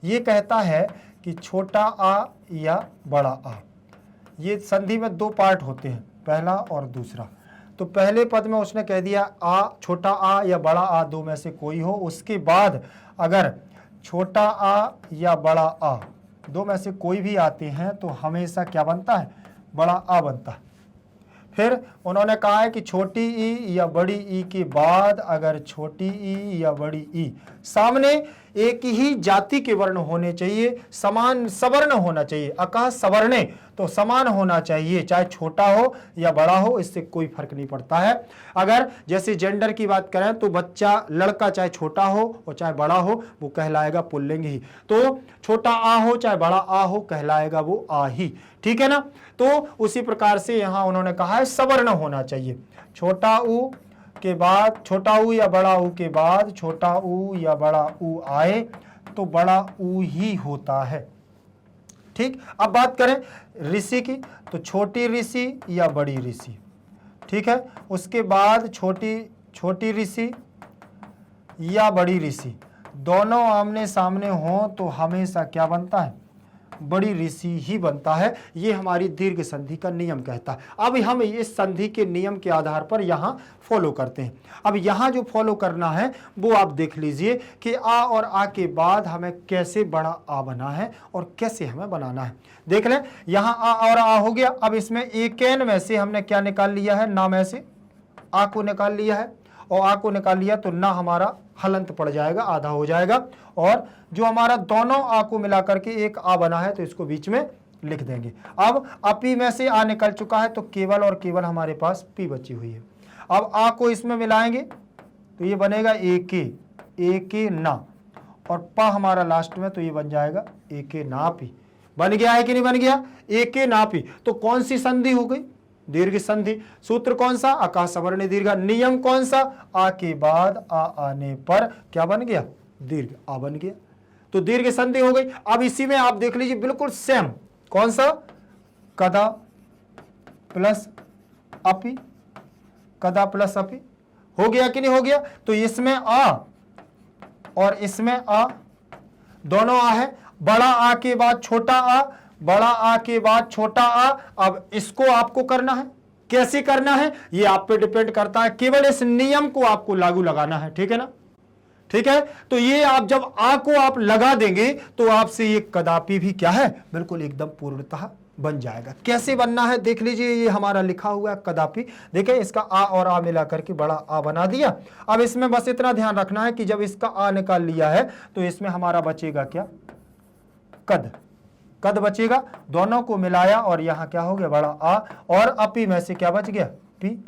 ये कहता है कि छोटा आ या बड़ा आ, ये संधि में दो पार्ट होते हैं, पहला और दूसरा। तो पहले पद में उसने कह दिया आ, छोटा आ या बड़ा आ दो में से कोई हो, उसके बाद अगर छोटा आ या बड़ा आ दो में से कोई भी आते हैं तो हमेशा क्या बनता है, बड़ा आ बनता है। फिर उन्होंने कहा है कि छोटी ई या बड़ी ई के बाद अगर छोटी ई या बड़ी ई सामने एक ही जाति के वर्ण होने चाहिए, समान सवर्ण होना चाहिए। अकह सवर्णे तो समान होना चाहिए, चाहे छोटा हो या बड़ा हो, इससे कोई फर्क नहीं पड़ता है। अगर जैसे जेंडर की बात करें तो बच्चा लड़का चाहे छोटा हो और चाहे बड़ा हो वो कहलाएगा पुल्लिंग ही। तो छोटा आ हो चाहे बड़ा आ हो कहलाएगा वो आ ही। ठीक है ना। तो उसी प्रकार से यहां उन्होंने कहा है सवर्ण होना चाहिए। छोटा ऊ के बाद, छोटा ऊ या बड़ा ऊ के बाद छोटा ऊ या बड़ा ऊ आए तो बड़ा ऊ ही होता है। ठीक, अब बात करें ऋषि की, तो छोटी ऋषि या बड़ी ऋषि। ठीक है, उसके बाद छोटी ऋषि या बड़ी ऋषि दोनों आमने सामने हो तो हमेशा क्या बनता है, बड़ी ऋषि ही बनता है। ये हमारी दीर्घ संधि का नियम कहता है। अब हम इस संधि के नियम के आधार पर यहाँ फॉलो करते हैं। अब यहाँ जो फॉलो करना है वो आप देख लीजिए कि आ और आ के बाद हमें कैसे बड़ा आ बना है और कैसे हमें बनाना है। देख लें, यहाँ आ और आ हो गया। अब इसमें एकेन में से हमने क्या निकाल लिया है, ना में से आ को निकाल लिया है, और आ को निकाल लिया तो ना हमारा हलंत पड़ जाएगा, आधा हो जाएगा। और जो हमारा दोनों आ को मिलाकर के एक आ बना है तो इसको बीच में लिख देंगे। अब अपी में से आ निकल चुका है तो केवल और केवल हमारे पास पी बची हुई है। अब आ को इसमें मिलाएंगे तो ये बनेगा एके ना, और पा हमारा लास्ट में तो ये बन जाएगा एके ना पी। बन गया है कि नहीं बन गया, एके ना पी। तो कौन सी संधि हो गई, दीर्घ संधि। सूत्र कौन सा, अकह सवर्ण दीर्घा। नियम कौन सा, आ के बाद आ आने पर क्या बन गया, दीर्घ आ बन गया। तो दीर्घ संधि हो गई। अब इसी में आप देख लीजिए बिल्कुल सेम, कौन सा, कदा प्लस अपी, कदा प्लस अपी हो गया कि नहीं हो गया। तो इसमें आ और इसमें आ, दोनों आ है। बड़ा आ के बाद छोटा आ, बड़ा आ के बाद छोटा आ। अब इसको आपको करना है, कैसे करना है ये आप पे डिपेंड करता है, केवल इस नियम को आपको लागू लगाना है। ठीक है ना, ठीक है। तो ये आप जब आ को आप लगा देंगे तो आपसे ये कदापि भी क्या है, बिल्कुल एकदम पूर्णतः बन जाएगा। कैसे बनना है देख लीजिए, ये हमारा लिखा हुआ है कदापि। देखिए इसका आ और आ मिला करके बड़ा आ बना दिया। अब इसमें बस इतना ध्यान रखना है कि जब इसका आ निकाल लिया है तो इसमें हमारा बचेगा क्या, कद बचेगा। दोनों को मिलाया और यहां क्या हो गया, बड़ा आ, और अपी में से क्या बच गया, पी।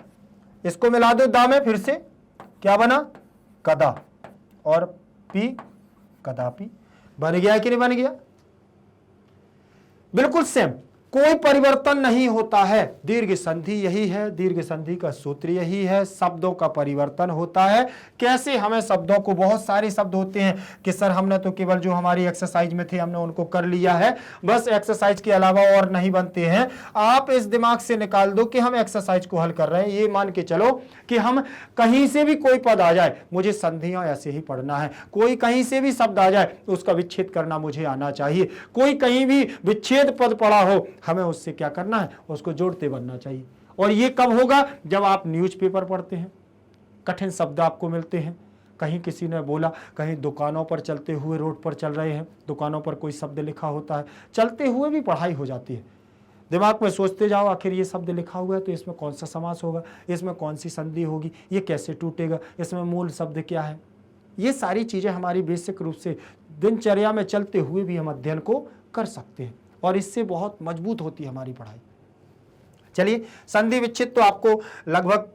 इसको मिला दो दा में, फिर से क्या बना, कदा। और पी कदापि। बन गया कि नहीं बन गया? बिल्कुल सेम, कोई परिवर्तन नहीं होता है। दीर्घ संधि यही है, दीर्घ संधि का सूत्र यही है, शब्दों का परिवर्तन होता है। कैसे? हमें शब्दों को, बहुत सारे शब्द होते हैं कि सर हमने तो केवल जो हमारी एक्सरसाइज में थे हमने उनको कर लिया है, बस एक्सरसाइज के अलावा और नहीं बनते हैं। आप इस दिमाग से निकाल दो कि हम एक्सरसाइज को हल कर रहे हैं। ये मान के चलो कि हम कहीं से भी कोई पद आ जाए, मुझे संधियां ऐसे ही पढ़ना है। कोई कहीं से भी शब्द आ जाए तो उसका विच्छेद करना मुझे आना चाहिए। कोई कहीं भी विच्छेद पद पड़ा हो, हमें उससे क्या करना है? उसको जोड़ते बनना चाहिए। और ये कब होगा? जब आप न्यूज़पेपर पढ़ते हैं, कठिन शब्द आपको मिलते हैं, कहीं किसी ने बोला, कहीं दुकानों पर चलते हुए, रोड पर चल रहे हैं, दुकानों पर कोई शब्द लिखा होता है, चलते हुए भी पढ़ाई हो जाती है। दिमाग में सोचते जाओ आखिर ये शब्द लिखा हुआ है तो इसमें कौन सा समास होगा, इसमें कौन सी संधि होगी, ये कैसे टूटेगा, इसमें मूल शब्द क्या है। ये सारी चीज़ें हमारी बेसिक रूप से दिनचर्या में चलते हुए भी हम अध्ययन को कर सकते हैं और इससे बहुत मजबूत होती है हमारी पढ़ाई। चलिए, संधि विच्छेद तो आपको लगभग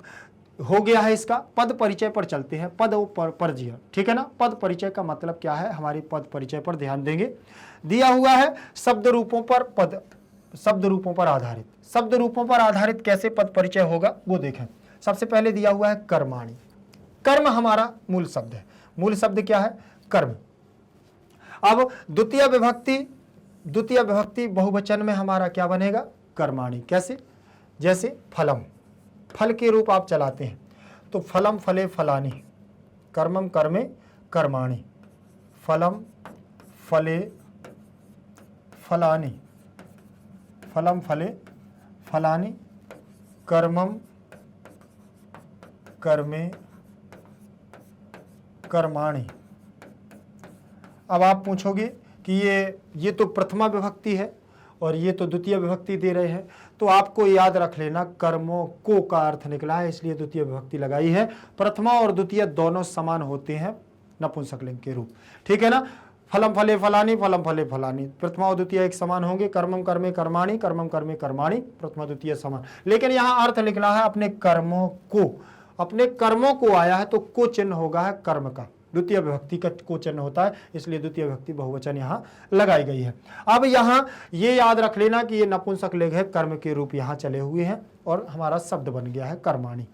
हो गया है। इसका पद परिचय पर चलते हैं। पद और परिचय, ठीक है ना? पद परिचय का मतलब क्या है? हमारी पद परिचय पर ध्यान देंगे। दिया हुआ है शब्द रूपों पर पद, शब्द रूपों पर आधारित। शब्द रूपों पर आधारित कैसे पद परिचय होगा वो देखें। सबसे पहले दिया हुआ है कर्माणि। कर्म हमारा मूल शब्द है। मूल शब्द क्या है? कर्म। अब द्वितीय विभक्ति बहुवचन में हमारा क्या बनेगा? कर्माणि। कैसे? जैसे फलम, फल के रूप आप चलाते हैं तो फलम फले फलानि, कर्मम कर्मे कर्माणि, फलम फले फलानि, फलम फले फलानि, कर्मम कर्मे कर्माणि। अब आप पूछोगे कि ये तो प्रथमा विभक्ति है और ये तो द्वितीय विभक्ति दे रहे हैं, तो आपको याद रख लेना कर्मों को का अर्थ निकला है, इसलिए द्वितीय विभक्ति लगाई है। प्रथमा और द्वितीय दोनों समान होते हैं नपुंसकलिंग के रूप, ठीक है ना? फलम फले फलानि, फलम फले फलानि, प्रथमा और द्वितीय एक समान होंगे। कर्मम कर्मे कर्माणि, कर्मम कर्मे कर्माणि, प्रथमा द्वितीय समान। लेकिन यहाँ अर्थ निकला है अपने कर्मों को, अपने कर्मों को आया है तो को चिन्ह होगा है कर्म का, द्वितीय विभक्ति का को चिन्ह होता है, इसलिए द्वितीय विभक्ति बहुवचन यहाँ लगाई गई है। अब यहाँ ये याद रख लेना कि ये नपुंसकलिंग है, कर्म के रूप यहाँ चले हुए हैं और हमारा शब्द बन गया है कर्माणि।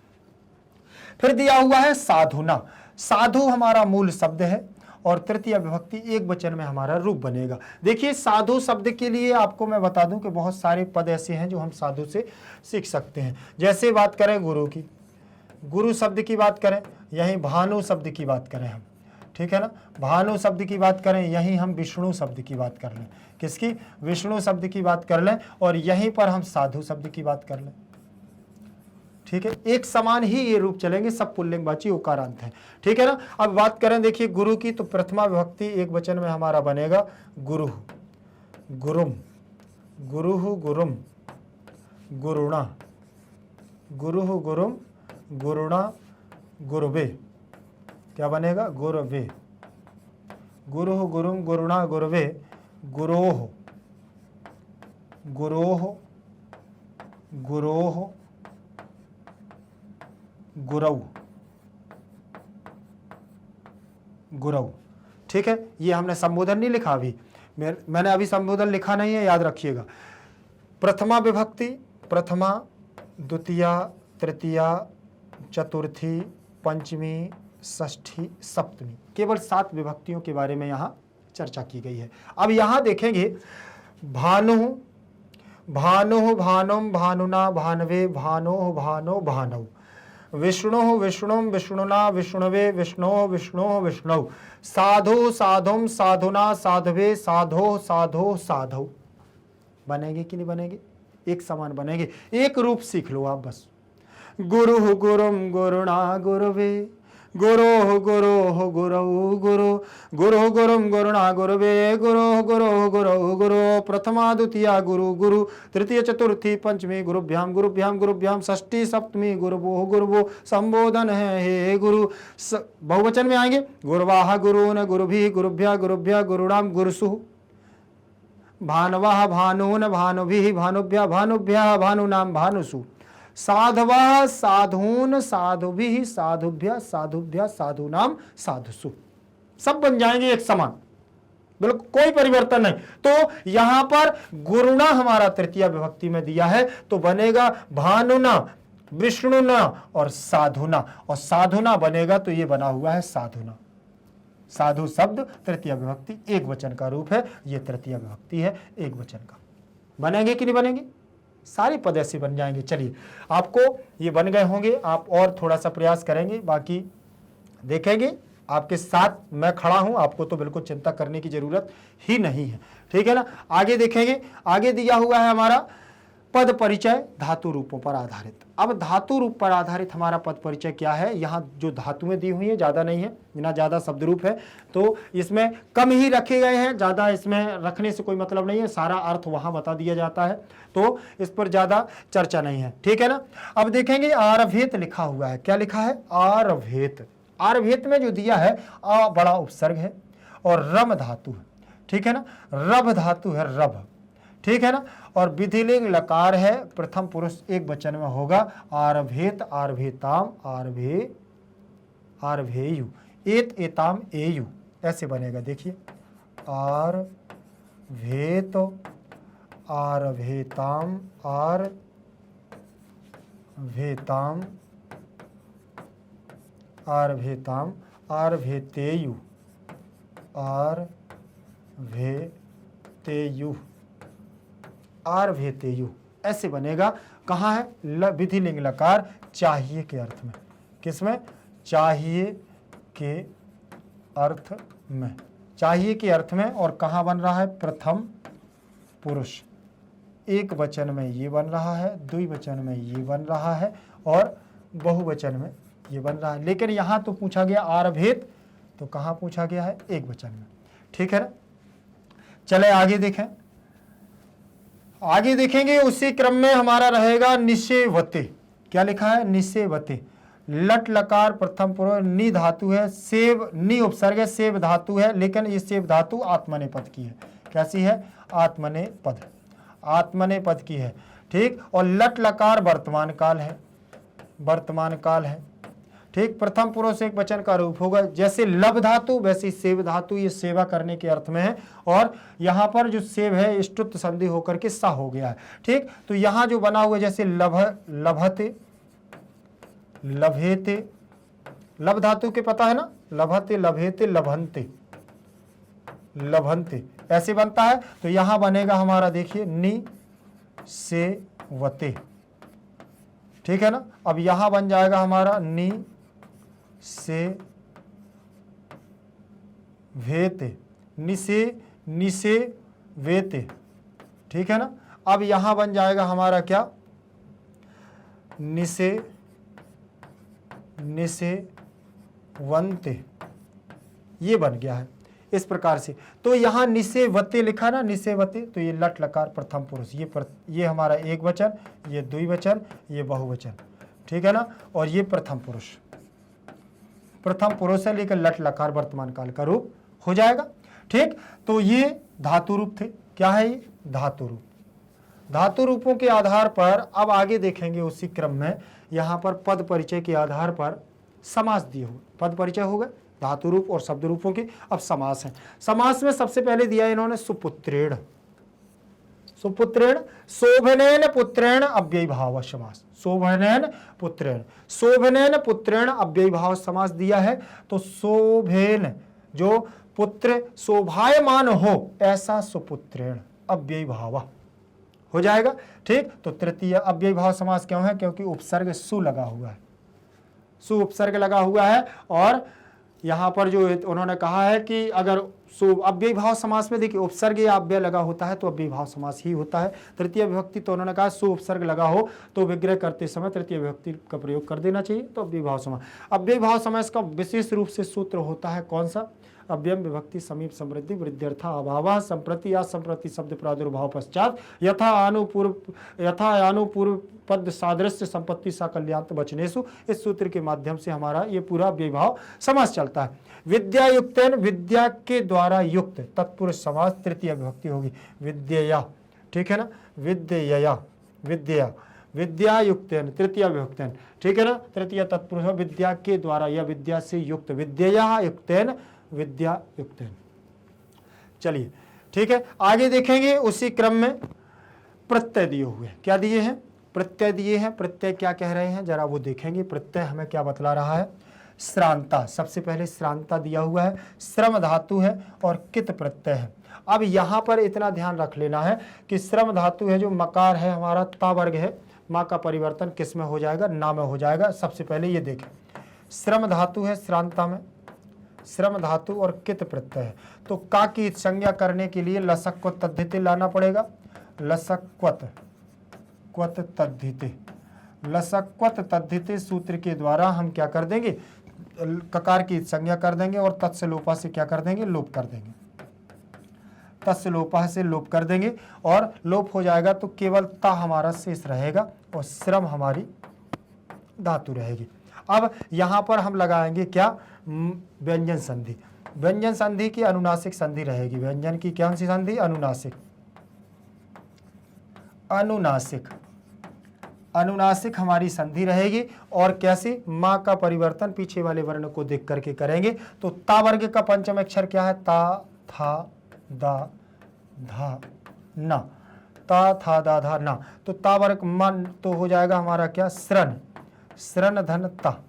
फिर दिया हुआ है साधुना। साधु हमारा मूल शब्द है और तृतीय विभक्ति एक वचन में हमारा रूप बनेगा। देखिए, साधु शब्द के लिए आपको मैं बता दूं कि बहुत सारे पद ऐसे हैं जो हम साधु से सीख सकते हैं। जैसे बात करें गुरु की, गुरु शब्द की बात करें, यहीं भानु शब्द की बात करें हम, ठीक है ना? भानु शब्द की बात करें, यहीं हम विष्णु शब्द की बात कर लें। किसकी? विष्णु शब्द की बात कर लें और यहीं पर हम साधु शब्द की बात कर लें, ठीक है? एक समान ही ये रूप चलेंगे, सब पुल्लिंगवाची उकारांत है, ठीक है ना? अब बात करें देखिए गुरु की, तो प्रथमा विभक्ति एक वचन में हमारा बनेगा गुरु, गुरुम, गुरुहु गुरुम, गुरुणा, गुरुहु गुरुम, गुरुणा, गुरुवे। क्या बनेगा? गुरुवे। गुरुहु गुरुम, गुरुणा, गुरुवे, गुरोह, गुरोह, गुरोह, गुरव, गुरव, ठीक है? ये हमने संबोधन नहीं लिखा अभी, मैंने अभी संबोधन लिखा नहीं है, याद रखिएगा। प्रथमा विभक्ति, प्रथमा, द्वितीया, तृतीया, चतुर्थी, पंचमी, षष्ठी, सप्तमी, केवल 7 विभक्तियों के बारे में यहाँ चर्चा की गई है। अब यहाँ देखेंगे भानु, भानु, भानुम, भानुना, भानवे, भानो, भानो, भानौ, विष्णु, विष्णुम, विष्णुना, विष्णुवे, विष्णो, विष्णो, विष्णु, साधु, साधुम, साधुना, साधवे, साधो, साधो, साधौ। बनेंगे कि नहीं बनेंगे? एक समान बनेंगे। एक रूप सीख लो आप बस। गुरु गुरुम, गुरुणा, गुरुवे, गुरो गुरो गुरौ, गुरु गुरु गुरुम, गुरुणा, गुरुवे, गुरो गुरो गुरौ, गुरु, प्रथमा द्वितीया गुरु, गुरु तृतीय चतुर्थी पंचमी, गुरुभ्याम गुरुभ्याम गुरुभ्याम, षष्ठी सप्तमी, गुरुवो गुरुवो, संबोधन है हे गुरु। बहुवचन में आएंगे गुरुवाह गुरुन, गुरुभि गुरुभ्या गुरुभ्या, गुरुणाम गुरुसु, भानवाह भानून, भानुभिः भानुभ्या भानुभ्या, भानुनाम भानुसु, साधवः साधून, साधुभिः साधुभ्या साधुभ्या, साधूनाम साधुसु। सब बन जाएंगे एक समान, बिल्कुल कोई परिवर्तन नहीं। तो यहां पर गुरुणा हमारा तृतीय विभक्ति में दिया है, तो बनेगा भानुना, विष्णुना और साधुना, और साधुना बनेगा तो ये बना हुआ है साधुना। साधु शब्द तृतीय विभक्ति एक वचन का रूप है, ये तृतीय विभक्ति है एक वचन का। बनेंगे कि नहीं बनेंगे? सारे पद ऐसे बन जाएंगे। चलिए, आपको ये बन गए होंगे, आप और थोड़ा सा प्रयास करेंगे, बाकी देखेंगे। आपके साथ मैं खड़ा हूं, आपको तो बिल्कुल चिंता करने की जरूरत ही नहीं है, ठीक है ना। आगे देखेंगे, आगे दिया हुआ है हमारा पद परिचय धातु रूपों पर आधारित। अब धातु रूप पर आधारित हमारा पद परिचय क्या है? यहाँ जो धातुएं दी हुई हैं ज़्यादा नहीं है, बिना ज़्यादा शब्द रूप है, तो इसमें कम ही रखे गए हैं, ज़्यादा इसमें रखने से कोई मतलब नहीं है, सारा अर्थ वहाँ बता दिया जाता है, तो इस पर ज़्यादा चर्चा नहीं है, ठीक है ना। अब देखेंगे आरभेत लिखा हुआ है, क्या लिखा है? आरभेत। आरभेत में जो दिया है आ बड़ा उपसर्ग है और रम धातु है, ठीक है ना, रभ धातु है, रभ, ठीक है ना, और विधिलिंग लकार है, प्रथम पुरुष एक वचन में होगा, आरभेत, आरभेताम, आरभे, आरभेयु, एत एताम एयु, ऐसे बनेगा। देखिए, आरभेत, आरभेताम, आरभेताम, आरभेताम, आरभेतेयु, आरभेतेयु, आरभेतेयु, ऐसे बनेगा। कहाँ है? विधिलिंग लकार चाहिए के अर्थ में। किसमें? चाहिए के अर्थ में, चाहिए के अर्थ में। और कहाँ बन रहा है? प्रथम पुरुष एक वचन में ये बन रहा है, द्विवचन में ये बन रहा है, और बहुवचन में ये बन रहा है। लेकिन यहाँ तो पूछा गया आरभेत, तो कहाँ पूछा गया है? एक वचन में, ठीक है ना। चले आगे देखें, आगे देखेंगे उसी क्रम में हमारा रहेगा निषेवते। क्या लिखा है? निषेवते। लट लकार प्रथम पुरुष, नि धातु है, सेव, नि उपसर्ग है, सेव धातु है, लेकिन ये सेव धातु आत्मनेपद की है। कैसी है? आत्मनेपद, आत्मनेपद की है, ठीक। और लट लकार वर्तमान काल है, वर्तमान काल है, ठीक। प्रथम पुरुष एक वचन का रूप होगा, जैसे लब धातु वैसे सेव धातु, ये सेवा करने के अर्थ में है। और यहाँ पर जो सेव है ष्टुत संधि होकर के सा हो गया है, ठीक। तो यहाँ जो बना हुआ जैसे लभ, लभते, लभेते, लब धातु के पता है ना, लभते, लभेते, लभंते, लभंते, ऐसे बनता है। तो यहाँ बनेगा हमारा, देखिए, नि से वते, ठीक है ना। अब यहाँ बन जाएगा हमारा नि से वेते, निसे, निसे वेते, ठीक है ना। अब यहां बन जाएगा हमारा क्या? निसे, निसे वंते, ये बन गया है इस प्रकार से। तो यहां निसेवते लिखा ना, निसेवते, तो ये लट लकार प्रथम पुरुष, ये हमारा एक वचन, ये द्विवचन, ये बहुवचन, ठीक है ना। और ये प्रथम पुरुष, प्रथम पुरुष है, लेकिन लट लकार वर्तमान काल का रूप हो जाएगा, ठीक। तो ये धातु रूप थे। क्या है ये? धातु रूप। धातु रूपों के आधार पर अब आगे देखेंगे उसी क्रम में, यहाँ पर पद परिचय के आधार पर समास दिए हुए। पद परिचय हो गए धातु रूप और शब्द रूपों के। अब समास है। समास में सबसे पहले दिया इन्होंने सुपुत्रेण, सुपुत्रेण, शोभनेन पुत्रेण अव्ययी भाव समास, शोभनेन पुत्रेण, शोभनेन पुत्रेण अव्ययी भाव समास दिया है। तो शोभेन, जो पुत्र शोभायमान हो, ऐसा सुपुत्रेण अव्ययी भाव हो जाएगा, ठीक। तो तृतीय अव्ययी भाव समास क्यों है? क्योंकि उपसर्ग सु लगा हुआ है, सु उपसर्ग लगा हुआ है। और यहाँ पर जो उन्होंने कहा है कि अगर अव्ययी भाव समास में देखिए उपसर्ग या अव्यय लगा होता है तो अव्ययी भाव समास ही होता है। तृतीय विभक्ति तो उन्होंने कहा सु उपसर्ग लगा हो तो विग्रह करते समय तृतीय विभक्ति का प्रयोग कर देना चाहिए, तो अव्ययी भाव समास। अव्ययी भाव समास का विशेष रूप से सूत्र होता है कौन सा? अव्ययम विभक्ति समीप समृद्धि वृद्ध्यर्था अभाव संप्रति या संप्रति शब्द प्रादुर्भाव पश्चात यथा अनुपूर्व पद सादृश्य संपत्ति सा कल्याण वचनेषु। इस सूत्र के माध्यम से हमारा ये पूरा अव्ययी भाव समास चलता है। विद्या युक्तेन, विद्या के द्वारा युक्त तत्पुरुष समास तृतीय विभक्ति होगी, विद्यया, ठीक है ना, विद्यया, विद्या, विद्या युक्तेन तृतीय विभक्तेन, ठीक है ना। तृतीय तत्पुरुष विद्या के द्वारा या विद्या से युक्त, विद्यया युक्तेन विद्या युक्तेन। चलिए ठीक है, आगे देखेंगे उसी क्रम में प्रत्यय दिए हुए। क्या दिए हैं? प्रत्यय दिए हैं। प्रत्यय क्या कह रहे हैं जरा वो देखेंगे। प्रत्यय हमें क्या बतला रहा है? श्रांता। सबसे पहले श्रांता दिया हुआ है, श्रम धातु है और कित प्रत्यय है। अब यहां पर इतना ध्यान रख लेना है कि श्रम धातु है, जो मकार है हमारा ता वर्ग है, माँ का परिवर्तन किस में हो जाएगा? ना में हो जाएगा। सबसे पहले ये देखें, श्रम धातु है श्रांता में, श्रम धातु और कित प्रत्यय है। तो का की संज्ञा करने के लिए लसक को तद्धिते लाना पड़ेगा। लसक क्वत तद्धिते, लसक क्वत तद्धिते सूत्र के द्वारा हम क्या कर देंगे? ककार की संज्ञा कर देंगे और तत्स्य लोपा से क्या कर देंगे? लोप कर देंगे। तत्स्य लोपा से लोप कर देंगे और लोप हो जाएगा तो केवल ता हमारा शेष रहेगा और श्रम हमारी धातु रहेगी। अब यहां पर हम लगाएंगे क्या? व्यंजन संधि। व्यंजन संधि की अनुनासिक संधि रहेगी। व्यंजन की कौन सी संधि? अनुनासिक। अनुनासिक, अनुनासिक हमारी संधि रहेगी। और कैसी? माँ का परिवर्तन पीछे वाले वर्ण को देख करके करेंगे। तो ता वर्ग का पंचम अक्षर क्या है? ता था दा धा ना, ता था दा धा ना। तो ता वर्ग मन तो हो जाएगा हमारा क्या? श्रन, श्रन धन ता।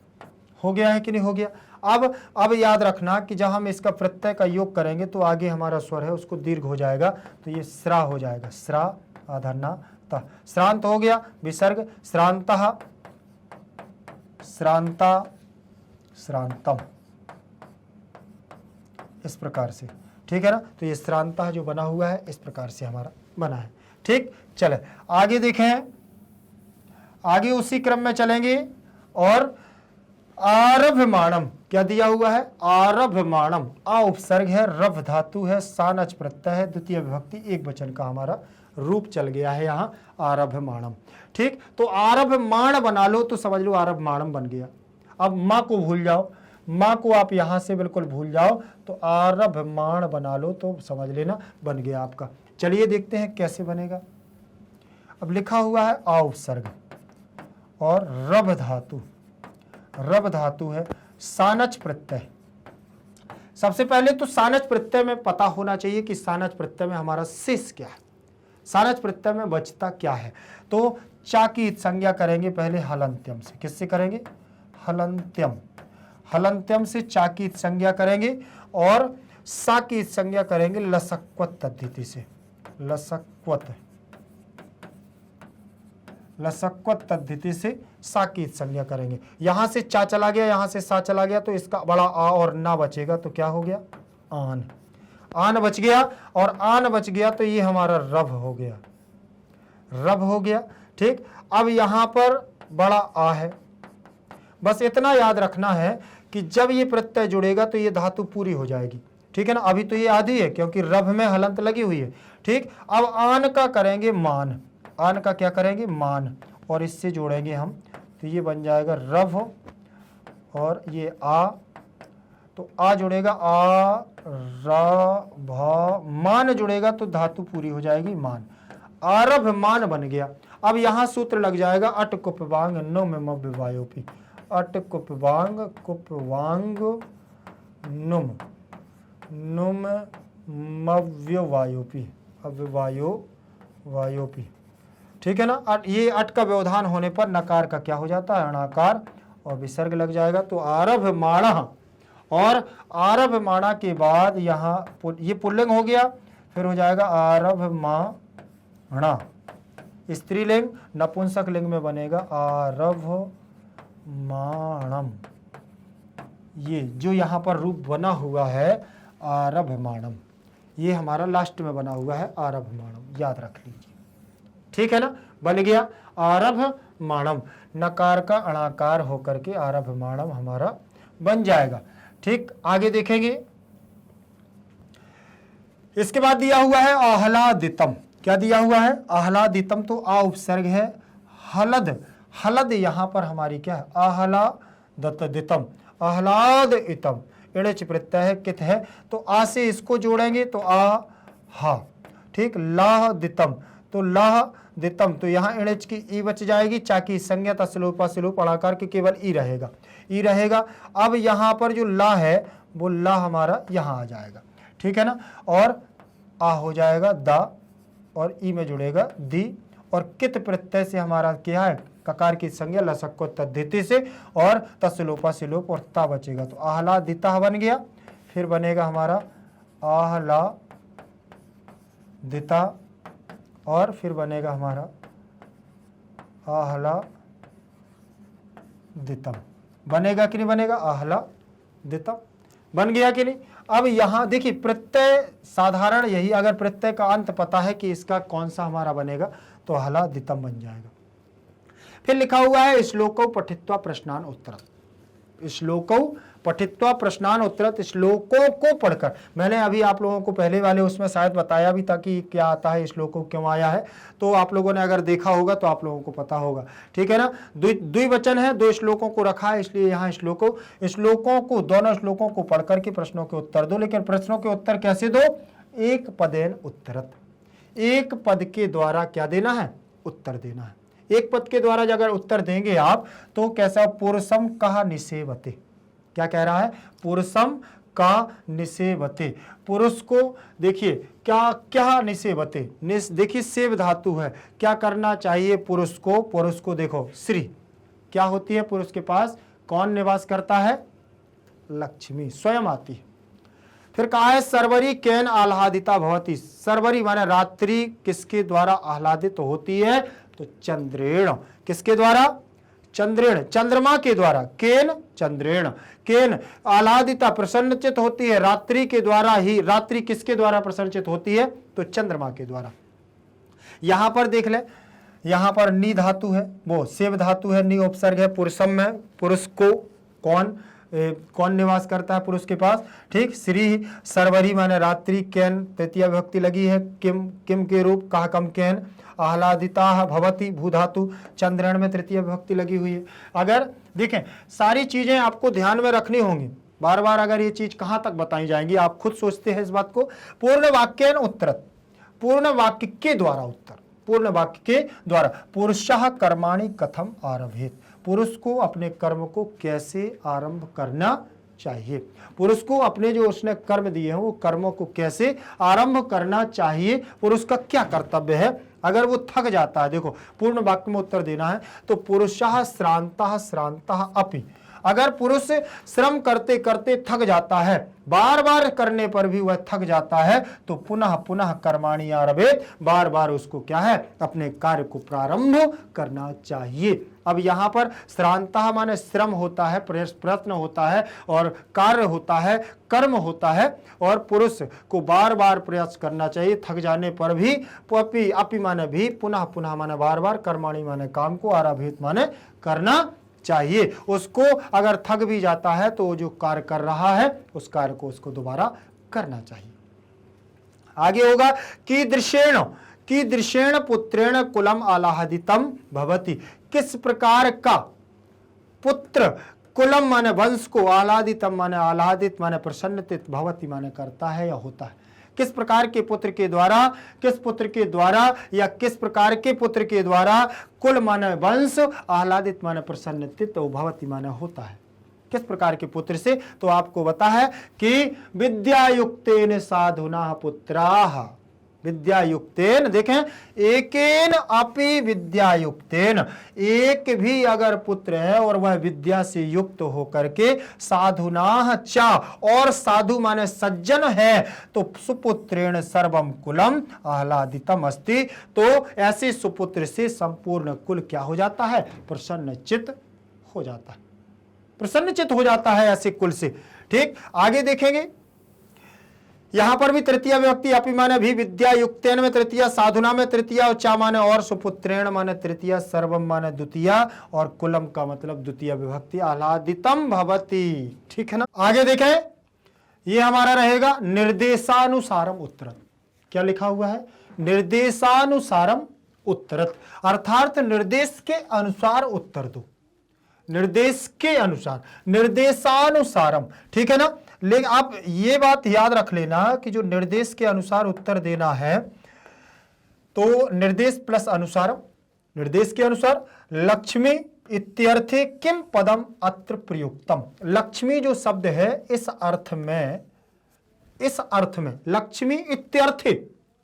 हो गया है कि नहीं हो गया? अब याद रखना कि जब हम इसका प्रत्यय का योग करेंगे तो आगे हमारा स्वर है उसको दीर्घ हो जाएगा, तो ये श्रा हो जाएगा। श्रा आधरना ता, श्रांत हो गया। विसर्ग श्रांतः, श्रांता, श्रांतम, इस प्रकार से। ठीक है ना? तो ये श्रांतः जो बना हुआ है इस प्रकार से हमारा बना है। ठीक, चले आगे देखें। आगे उसी क्रम में चलेंगे और आरभमाणम क्या दिया हुआ है? आरभमाणम। आ उपसर्ग है, रभ धातु है, सानच प्रत्यय है, द्वितीय विभक्ति एक वचन का हमारा रूप चल गया है यहाँ आरभमाणम। ठीक, तो आरभमाण बना लो तो समझ लो आरभमाणम बन गया। अब माँ को भूल जाओ, माँ को आप यहां से बिल्कुल भूल जाओ तो आरभमाण बना लो तो समझ लेना बन गया आपका। चलिए देखते हैं कैसे बनेगा। अब लिखा हुआ है आ उपसर्ग और रभ धातु, रभ धातु है, सानच प्रत्यय। सबसे पहले तो सानच प्रत्यय में पता होना चाहिए कि सानच प्रत्यय में हमारा शेष क्या है, सानच प्रत्यय में बचता क्या है। तो चा की संज्ञा करेंगे पहले हलंत्यम से। किससे करेंगे? हलंत्यम। हलंत्यम से चा की संज्ञा करेंगे और सा की संज्ञा करेंगे लसक्वत तद्धिति से। लसक्वत, लसक्वत तद्धिति से सा की संज्ञा करेंगे। यहां से चा चला गया, यहां से सा चला गया तो इसका बड़ा आ और ना बचेगा तो क्या हो गया? आन। आन बच गया और आन बच गया तो ये हमारा रभ हो गया, रभ हो गया। ठीक, अब यहां पर बड़ा आ है। बस इतना याद रखना है कि जब ये प्रत्यय जुड़ेगा तो ये धातु पूरी हो जाएगी। ठीक है ना? अभी तो ये आधी है क्योंकि रभ में हलंत लगी हुई है। ठीक, अब आन का करेंगे मान। आन का क्या करेंगे? मान। और इससे जोड़ेंगे हम तो ये बन जाएगा रभ और ये आ, तो आ जुड़ेगा आ रा भा, मान जुड़ेगा तो धातु पूरी हो जाएगी मान। आरभ मान बन गया। अब यहां सूत्र लग जाएगा अट कुपवांग नो में मव्यवायोपी। अट कुपवांग कुपवांग नुम, नुम मव्यवायोपी, अव्यवायो वायोपी। ठीक है ना? ये अट का व्यवधान होने पर नकार का क्या हो जाता है? अणाकार और विसर्ग लग जाएगा। तो आरभ माणा, और आरभ माणा के बाद यहाँ ये पुल्लिंग हो गया, फिर हो जाएगा आरभ माणा। स्त्रीलिंग नपुंसक लिंग में बनेगा आरभ माणम। ये जो यहाँ पर रूप बना हुआ है आरभ माणम, ये हमारा लास्ट में बना हुआ है आरभ माणम, याद रख लीजिए। ठीक है ना? बन गया आरभ माणम। नकार का अणाकार होकर के आरभ माणम हमारा बन जाएगा। ठीक, आगे देखेंगे। इसके बाद दिया हुआ है आह्लादितम। क्या दिया हुआ है? आह्लादितम। तो आ उपसर्ग है, हलद, हलद यहां पर हमारी क्या है? आह्लादितम, आह्लादितम। इणच प्रत्यय है, कित है, तो आ से इसको जोड़ेंगे तो आ हा। ठीक, लाह दितम, तो लाह दितम, तो यहाँ इणच की ई बच जाएगी। चा की संज्ञा तस्लोपा स्लोप अणाकार के केवल ई रहेगा, ई रहेगा। अब यहाँ पर जो ला है वो ला हमारा यहाँ आ जाएगा, ठीक है ना। और आ हो जाएगा दा, और ई में जुड़ेगा दी, और कित प्रत्यय से हमारा क्या है, ककार की संज्ञा लसक को तद्धिति से, और तस्लोपा से लोप, और ता बचेगा तो आह्लादिता बन गया। फिर बनेगा हमारा आह्लादिता, और फिर बनेगा हमारा आह्लादितम। बनेगा कि नहीं बनेगा, आह्लादितम बन गया कि नहीं। अब यहां देखिए प्रत्यय साधारण यही, अगर प्रत्यय का अंत पता है कि इसका कौन सा हमारा बनेगा तो आह्लादितम बन जाएगा। फिर लिखा हुआ है श्लोकौ पठित्वा प्रश्नान उत्तरत्। श्लोकौ पठित्वा प्रश्नान उत्तरत्, श्लोकों को पढ़कर, मैंने अभी आप लोगों को पहले वाले उसमें शायद बताया भी था कि क्या आता है, श्लोकों क्यों आया है, तो आप लोगों ने अगर देखा होगा तो आप लोगों को पता होगा, ठीक है ना। द्विवचन है, 2 श्लोकों को रखा है, इसलिए यहाँ श्लोकों को, दोनों श्लोकों को पढ़कर के प्रश्नों के उत्तर दो। लेकिन प्रश्नों के उत्तर कैसे दो, एक पदेन उत्तरत्, एक पद के द्वारा क्या देना है, उत्तर देना है। एक पद के द्वारा अगर उत्तर देंगे आप तो कैसा, पुरुषम कहा निसेवते, क्या कह रहा है, पुरुषम का निसेवते, पुरुष को देखिए क्या क्या निसेवते, देखिए सेव धातु है, क्या करना चाहिए पुरुष को देखो श्री क्या होती है, पुरुष के पास कौन निवास करता है, लक्ष्मी स्वयं आती है। फिर कहा है सर्वरी केन आह्लादिता भवती, सर्वरी माने रात्रि किसके द्वारा आह्लादित होती है, तो चंद्रेण, किसके द्वारा, चंद्रेण, चंद्रमा के द्वारा, केन चंद्रेण, केन आह्लादिता प्रसन्नचित होती है रात्रि के द्वारा ही, रात्रि किसके द्वारा प्रसन्नचित होती है, तो चंद्रमा के द्वारा। यहां पर देख ले, यहां पर नी धातु है, वो सेव धातु है, नी उपसर्ग है, पुरुषम में पुरुष को कौन निवास करता है पुरुष के पास, ठीक, श्री, सर्वरी माने रात्रि, केन तृतीय विभक्ति लगी है, किम के रूप, कहा कम केन, आह्लादिता भवती भू धातु, चंद्रेण में तृतीय विभक्ति लगी हुई है। अगर देखें सारी चीजें आपको ध्यान में रखनी होंगी, बार बार अगर ये चीज कहां तक बताई जाएंगी, आप खुद सोचते हैं इस बात को। पूर्ण वाक्येन उत्तरत्, पूर्ण वाक्य के द्वारा उत्तर, पूर्ण वाक्य के द्वारा, पुरुषः कर्माणि कथम आरभेत, पुरुष को अपने कर्म को कैसे आरंभ करना चाहिए, पुरुष को अपने जो उसने कर्म दिए हैं वो कर्मों को कैसे आरंभ करना चाहिए, पुरुष का क्या कर्तव्य है। अगर वो थक जाता है, देखो पूर्ण वाक्य में उत्तर देना है, तो पुरुषः श्रांतः श्रांतः अपि, अगर पुरुष श्रम करते करते थक जाता है, बार बार करने पर भी वह थक जाता है, तो पुनः पुनः कर्माणि आरभेत, बार बार उसको क्या है, अपने कार्य को प्रारंभ करना चाहिए। अब यहाँ पर श्रांतः माने श्रम होता है, प्रयत्न होता है, और कार्य होता है, कर्म होता है, और पुरुष को बार बार प्रयास करना चाहिए, थक जाने पर भी, अपि माने भी, पुनः पुनः माने बार बार, कर्माणि माने काम को, आरभेत माने करना चाहिए। उसको अगर थक भी जाता है तो जो कार्य कर रहा है उस कार्य को उसको दोबारा करना चाहिए। आगे होगा कीदृशेण पुत्रेण कुलम आह्लादितम भवति, किस प्रकार का पुत्र, कुलम माने वंश को, आह्लादितम माने आह्लादित माने प्रसन्नचित, भवति माने करता है या होता है, किस प्रकार के पुत्र के द्वारा, किस पुत्र के द्वारा या किस प्रकार के पुत्र के द्वारा, कुल माने वंश, आह्लादित माने प्रसन्नचित, तो भवति माने होता है, किस प्रकार के पुत्र से, तो आपको बता है कि विद्यायुक्तेन साधुना पुत्राः, विद्यायुक्तेन, देखें एकेन अपि विद्यायुक्तेन, एक भी अगर पुत्र है और वह विद्या से युक्त होकर के, साधुनाः च, और साधु माने सज्जन है, तो सुपुत्रेण सर्वम कुलम आह्लादितम अस्ति, तो ऐसे सुपुत्र से संपूर्ण कुल क्या हो जाता है, प्रसन्नचित हो जाता है, प्रसन्नचित हो जाता है ऐसे कुल से। ठीक, आगे देखेंगे, यहां पर भी तृतीय विभक्ति, अपि माने भी, विद्यायुक्तेन में तृतीय, साधुना में तृतीय, और चा माने और, सुपुत्रेण माने तृतीय, सर्वम माने द्वितीय, और कुलम का मतलब द्वितीय विभक्ति, आह्लादितम भवति। ठीक है ना। आगे देखें, ये हमारा रहेगा निर्देशानुसारम उत्तरत्, क्या लिखा हुआ है, निर्देशानुसारम उत्तरत्, अर्थात निर्देश के अनुसार उत्तर दो, निर्देश के अनुसार, निर्देशानुसारम, ठीक है ना। लेकिन आप ये बात याद रख लेना कि जो निर्देश के अनुसार उत्तर देना है, तो निर्देश प्लस अनुसारम, निर्देश के अनुसार लक्ष्मी इत्यर्थे किम पदम अत्र प्रयुक्तम। लक्ष्मी जो शब्द है इस अर्थ में लक्ष्मी इत्यर्थे,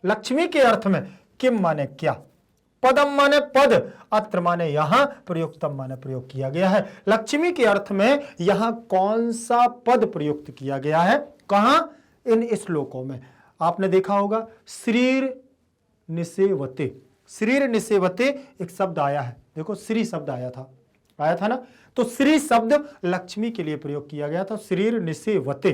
लक्ष्मी के अर्थ में किम माने क्या, पदम माने पद, अत्र माने यहां, प्रयुक्तम माने प्रयोग किया गया है। लक्ष्मी के अर्थ में यहां कौन सा पद प्रयुक्त किया गया है, कहां, इन श्लोकों में। आपने देखा होगा श्रीर निसेवते, श्रीर निसेवते एक शब्द आया है, देखो श्री शब्द आया था ना, तो श्री शब्द लक्ष्मी के लिए प्रयोग किया गया था, श्रीर निसेवते।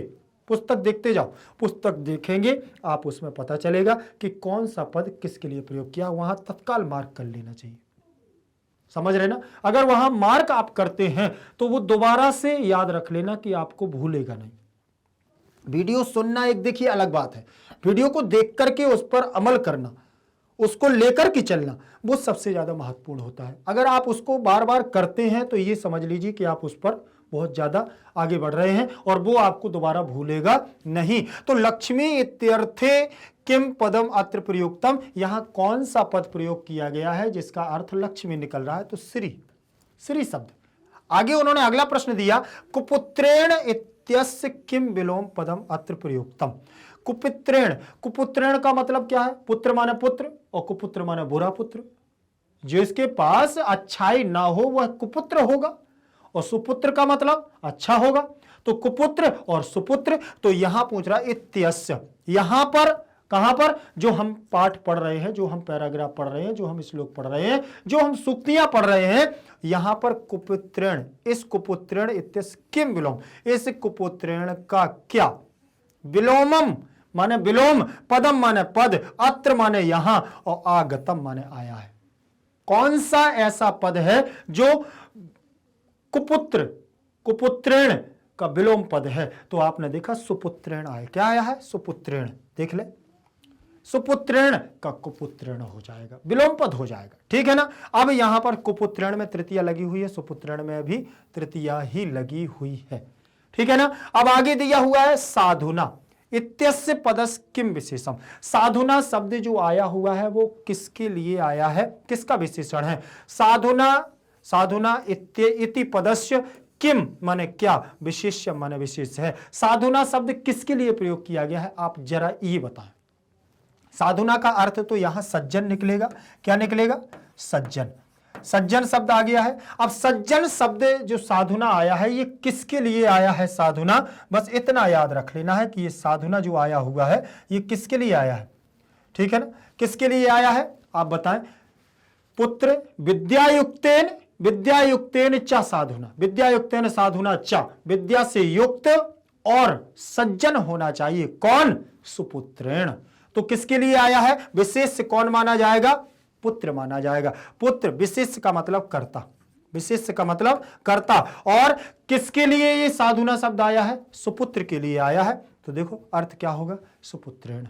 पुस्तक देखते जाओ, पुस्तक देखेंगे आप, उसमें पता चलेगा कि कौन सा पद किसके लिए प्रयोग किया, वहां तत्काल मार्क कर लेना चाहिए, समझ रहे ना। अगर वहां मार्क आप करते हैं तो वो दोबारा से याद रख लेना कि आपको भूलेगा नहीं। वीडियो सुनना एक देखिए अलग बात है, वीडियो को देख करके उस पर अमल करना, उसको लेकर के चलना, वो सबसे ज्यादा महत्वपूर्ण होता है। अगर आप उसको बार बार करते हैं तो ये समझ लीजिए कि आप उस पर बहुत ज्यादा आगे बढ़ रहे हैं और वो आपको दोबारा भूलेगा नहीं। तो लक्ष्मी इत्यर्थे किम पदम अत्र प्रयुक्तम, यहां कौन सा पद प्रयोग किया गया है जिसका अर्थ लक्ष्मी निकल रहा है, तो श्री, श्री शब्द। आगे उन्होंने अगला प्रश्न दिया, कुपुत्रेण इत्यस्य किम विलोम पदम अत्र प्रयुक्तम। कुपुत्रेण, कुपुत्रेण का मतलब क्या है, पुत्र माने पुत्र और कुपुत्र माने बुरा पुत्र। जिसके पास अच्छाई ना हो वह कुपुत्र होगा, और सुपुत्र का मतलब अच्छा होगा। तो कुपुत्र और सुपुत्र, तो यहां पूछ रहा इत्यस्य, यहां पर, कहां पर, जो हम पाठ पढ़ रहे हैं, जो हम पैराग्राफ पढ़ रहे हैं, जो हम श्लोक पढ़ रहे हैं, जो हम सूक्तियां पढ़ रहे हैं, यहां पर कुपुत्रेण, इस कुपुत्रेण इत्यस्य किम विलोम, इस कुपुत्रेण का क्या, विलोमम माने विलोम, पदम माने पद, अत्र माने यहां, और आगतम माने आया है। कौन सा ऐसा पद है जो कुपुत्र, कुपुत्रेण का विलोम पद है, तो आपने देखा सुपुत्रेण आया, क्या आया है, सुपुत्रेण, देख ले, सुपुत्रेण का कुपुत्रेण हो जाएगा, विलोम पद हो जाएगा, ठीक है ना। अब यहां पर कुपुत्रेण में तृतीया लगी हुई है, सुपुत्रेण में भी तृतीया ही लगी हुई है, ठीक है ना। अब आगे दिया हुआ है साधुना इत्यस्य पदस किम विशेषम। साधुना शब्द जो आया हुआ है वो किसके लिए आया है, किसका विशेषण है, साधुना, साधुना इति पदस्य किम माने क्या, विशेष्य माने विशेष है। साधुना शब्द किसके लिए प्रयोग किया गया है, आप जरा ये बताएं। साधुना का अर्थ तो यहां सज्जन निकलेगा, क्या निकलेगा, सज्जन, सज्जन शब्द आ गया है। अब सज्जन शब्द जो साधुना आया है ये किसके लिए आया है, साधुना, बस इतना याद रख लेना है कि ये साधुना जो आया हुआ है ये किसके लिए आया है, ठीक है ना, किसके लिए आया है, आप बताएं। पुत्र विद्यायुक्तेन, विद्यायुक्तेन च साधुना, विद्यायुक्तेन साधुना च, विद्या से युक्त और सज्जन होना चाहिए, कौन, सुपुत्रेण। तो किसके लिए आया है, विशेष कौन माना जाएगा, पुत्र माना जाएगा। पुत्र विशेष का मतलब कर्ता, विशेष का मतलब कर्ता, और किसके लिए ये साधुना शब्द आया है, सुपुत्र के लिए आया है। तो देखो अर्थ क्या होगा, सुपुत्रेण,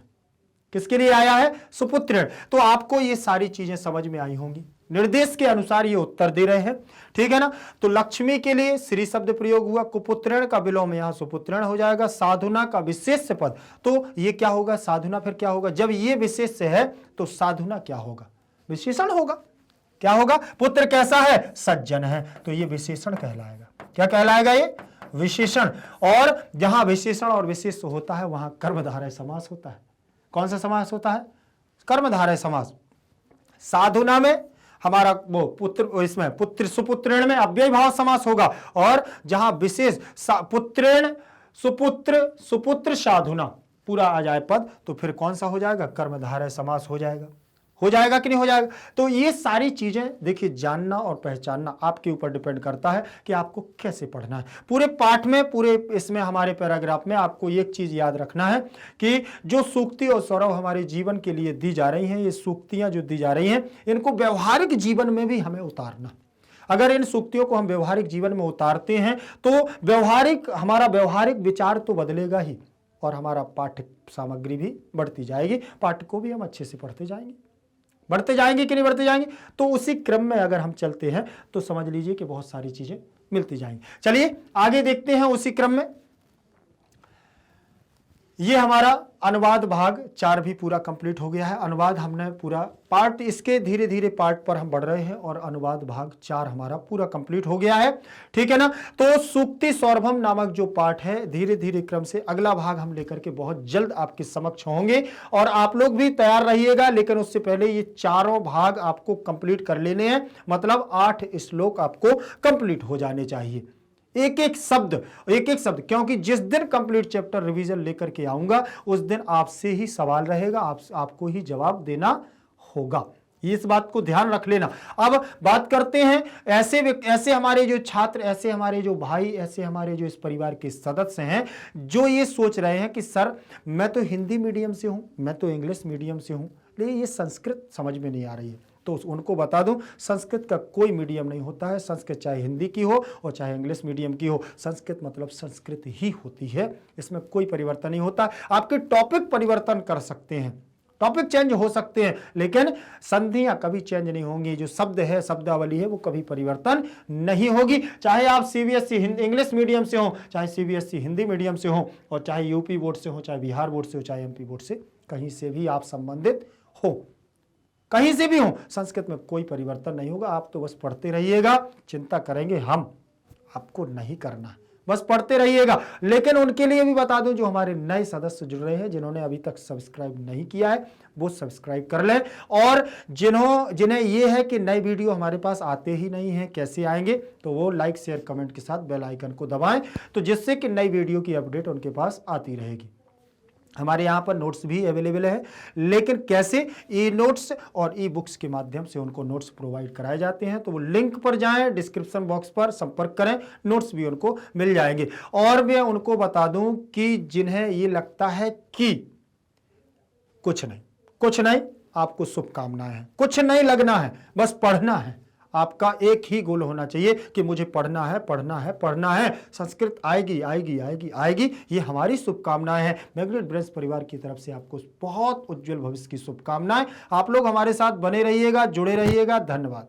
किसके लिए आया है, सुपुत्रेण। तो आपको ये सारी चीजें समझ में आई होंगी, निर्देश के अनुसार ये उत्तर दे रहे हैं, ठीक है ना। तो लक्ष्मी के लिए श्री शब्द प्रयोग हुआ, कुपुत्रेण का विलोम यहां सुपुत्रेण हो जाएगा, साधुना का विशेष पद, तो ये क्या होगा, साधुना, फिर क्या होगा, जब ये विशेष है तो साधुना क्या होगा, विशेषण होगा, क्या होगा, पुत्र कैसा है, सज्जन है, तो ये विशेषण कहलाएगा, क्या कहलाएगा, ये विशेषण। और जहां विशेषण और विशेष होता है वहां कर्मधारय समास होता है। कौन सा समास होता है, कर्मधारय समास। साधुना में हमारा वो पुत्र, इसमें पुत्र सुपुत्रेण में अव्यय भाव समास होगा, और जहां विशेष पुत्रेण सुपुत्र, सुपुत्र साधुना पूरा आ जाए पद, तो फिर कौन सा हो जाएगा, कर्मधारय समास हो जाएगा, हो जाएगा कि नहीं हो जाएगा। तो ये सारी चीजें देखिए जानना और पहचानना आपके ऊपर डिपेंड करता है कि आपको कैसे पढ़ना है। पूरे पाठ में, पूरे इसमें हमारे पैराग्राफ में आपको एक चीज याद रखना है कि जो सूक्ति और सौरभ हमारे जीवन के लिए दी जा रही हैं, ये सूक्तियां जो दी जा रही हैं, इनको व्यवहारिक जीवन में भी हमें उतारना। अगर इन सूक्तियों को हम व्यवहारिक जीवन में उतारते हैं तो व्यवहारिक, हमारा व्यवहारिक विचार तो बदलेगा ही, और हमारा पाठ्य सामग्री भी बढ़ती जाएगी, पाठ को भी हम अच्छे से पढ़ते जाएंगे, बढ़ते जाएंगे कि नहीं बढ़ते जाएंगे। तो उसी क्रम में अगर हम चलते हैं तो समझ लीजिए कि बहुत सारी चीजें मिलती जाएंगी। चलिए आगे देखते हैं उसी क्रम में। ये हमारा अनुवाद भाग 4 भी पूरा कंप्लीट हो गया है। अनुवाद हमने पूरा पार्ट, इसके धीरे धीरे पार्ट पर हम बढ़ रहे हैं और अनुवाद भाग 4 हमारा पूरा कंप्लीट हो गया है, ठीक है ना। तो सूक्ति सौरभम नामक जो पार्ट है, धीरे धीरे क्रम से अगला भाग हम लेकर के बहुत जल्द आपके समक्ष होंगे और आप लोग भी तैयार रहिएगा। लेकिन उससे पहले ये चारों भाग आपको कंप्लीट कर लेने हैं, मतलब 8 श्लोक आपको कंप्लीट हो जाने चाहिए, एक एक शब्द, क्योंकि जिस दिन कंप्लीट चैप्टर रिवीजन लेकर के आऊंगा उस दिन आपसे ही सवाल रहेगा, आपको ही जवाब देना होगा, इस बात को ध्यान रख लेना। अब बात करते हैं ऐसे हमारे जो छात्र, ऐसे हमारे जो भाई, ऐसे हमारे जो इस परिवार के सदस्य हैं जो ये सोच रहे हैं कि सर मैं तो हिंदी मीडियम से हूं, मैं तो इंग्लिश मीडियम से हूं, लेकिन ये संस्कृत समझ में नहीं आ रही है। तो उनको बता दूं, संस्कृत का कोई मीडियम नहीं होता है। संस्कृत चाहे हिंदी की हो और चाहे इंग्लिश मीडियम की हो, संस्कृत मतलब संस्कृत ही होती है, इसमें कोई परिवर्तन नहीं होता। आपके टॉपिक परिवर्तन कर सकते हैं, टॉपिक चेंज हो सकते हैं, लेकिन संधियां कभी चेंज नहीं होंगी। जो शब्द है, शब्दावली है, वो कभी परिवर्तन नहीं होगी। चाहे आप सीबीएसई इंग्लिश मीडियम से हो, चाहे सीबीएसई हिंदी मीडियम से हो, और चाहे यूपी बोर्ड से हो, चाहे बिहार बोर्ड से हो, चाहे एमपी बोर्ड से, कहीं से भी आप संबंधित हो, कहीं से भी हो, संस्कृत में कोई परिवर्तन नहीं होगा। आप तो बस पढ़ते रहिएगा, चिंता करेंगे हम, आपको नहीं करना, बस पढ़ते रहिएगा। लेकिन उनके लिए भी बता दूं, जो हमारे नए सदस्य जुड़ रहे हैं, जिन्होंने अभी तक सब्सक्राइब नहीं किया है, वो सब्सक्राइब कर लें। और जिन्हें ये है कि नई वीडियो हमारे पास आते ही नहीं है, कैसे आएंगे, तो वो लाइक शेयर कमेंट के साथ बेल आइकन को दबाएं, तो जिससे कि नई वीडियो की अपडेट उनके पास आती रहेगी। हमारे यहाँ पर नोट्स भी अवेलेबल है, लेकिन कैसे, ई नोट्स और ई बुक्स के माध्यम से उनको नोट्स प्रोवाइड कराए जाते हैं। तो वो लिंक पर जाएं, डिस्क्रिप्शन बॉक्स पर संपर्क करें, नोट्स भी उनको मिल जाएंगे। और मैं उनको बता दूं कि जिन्हें ये लगता है कि कुछ नहीं, आपको शुभकामनाएं हैं, कुछ नहीं लगना है, बस पढ़ना है। आपका एक ही गोल होना चाहिए कि मुझे पढ़ना है, संस्कृत आएगी। ये हमारी शुभकामनाएं हैं। मैग्नेट ब्रेन्स परिवार की तरफ से आपको बहुत उज्जवल भविष्य की शुभकामनाएं। आप लोग हमारे साथ बने रहिएगा, जुड़े रहिएगा। धन्यवाद।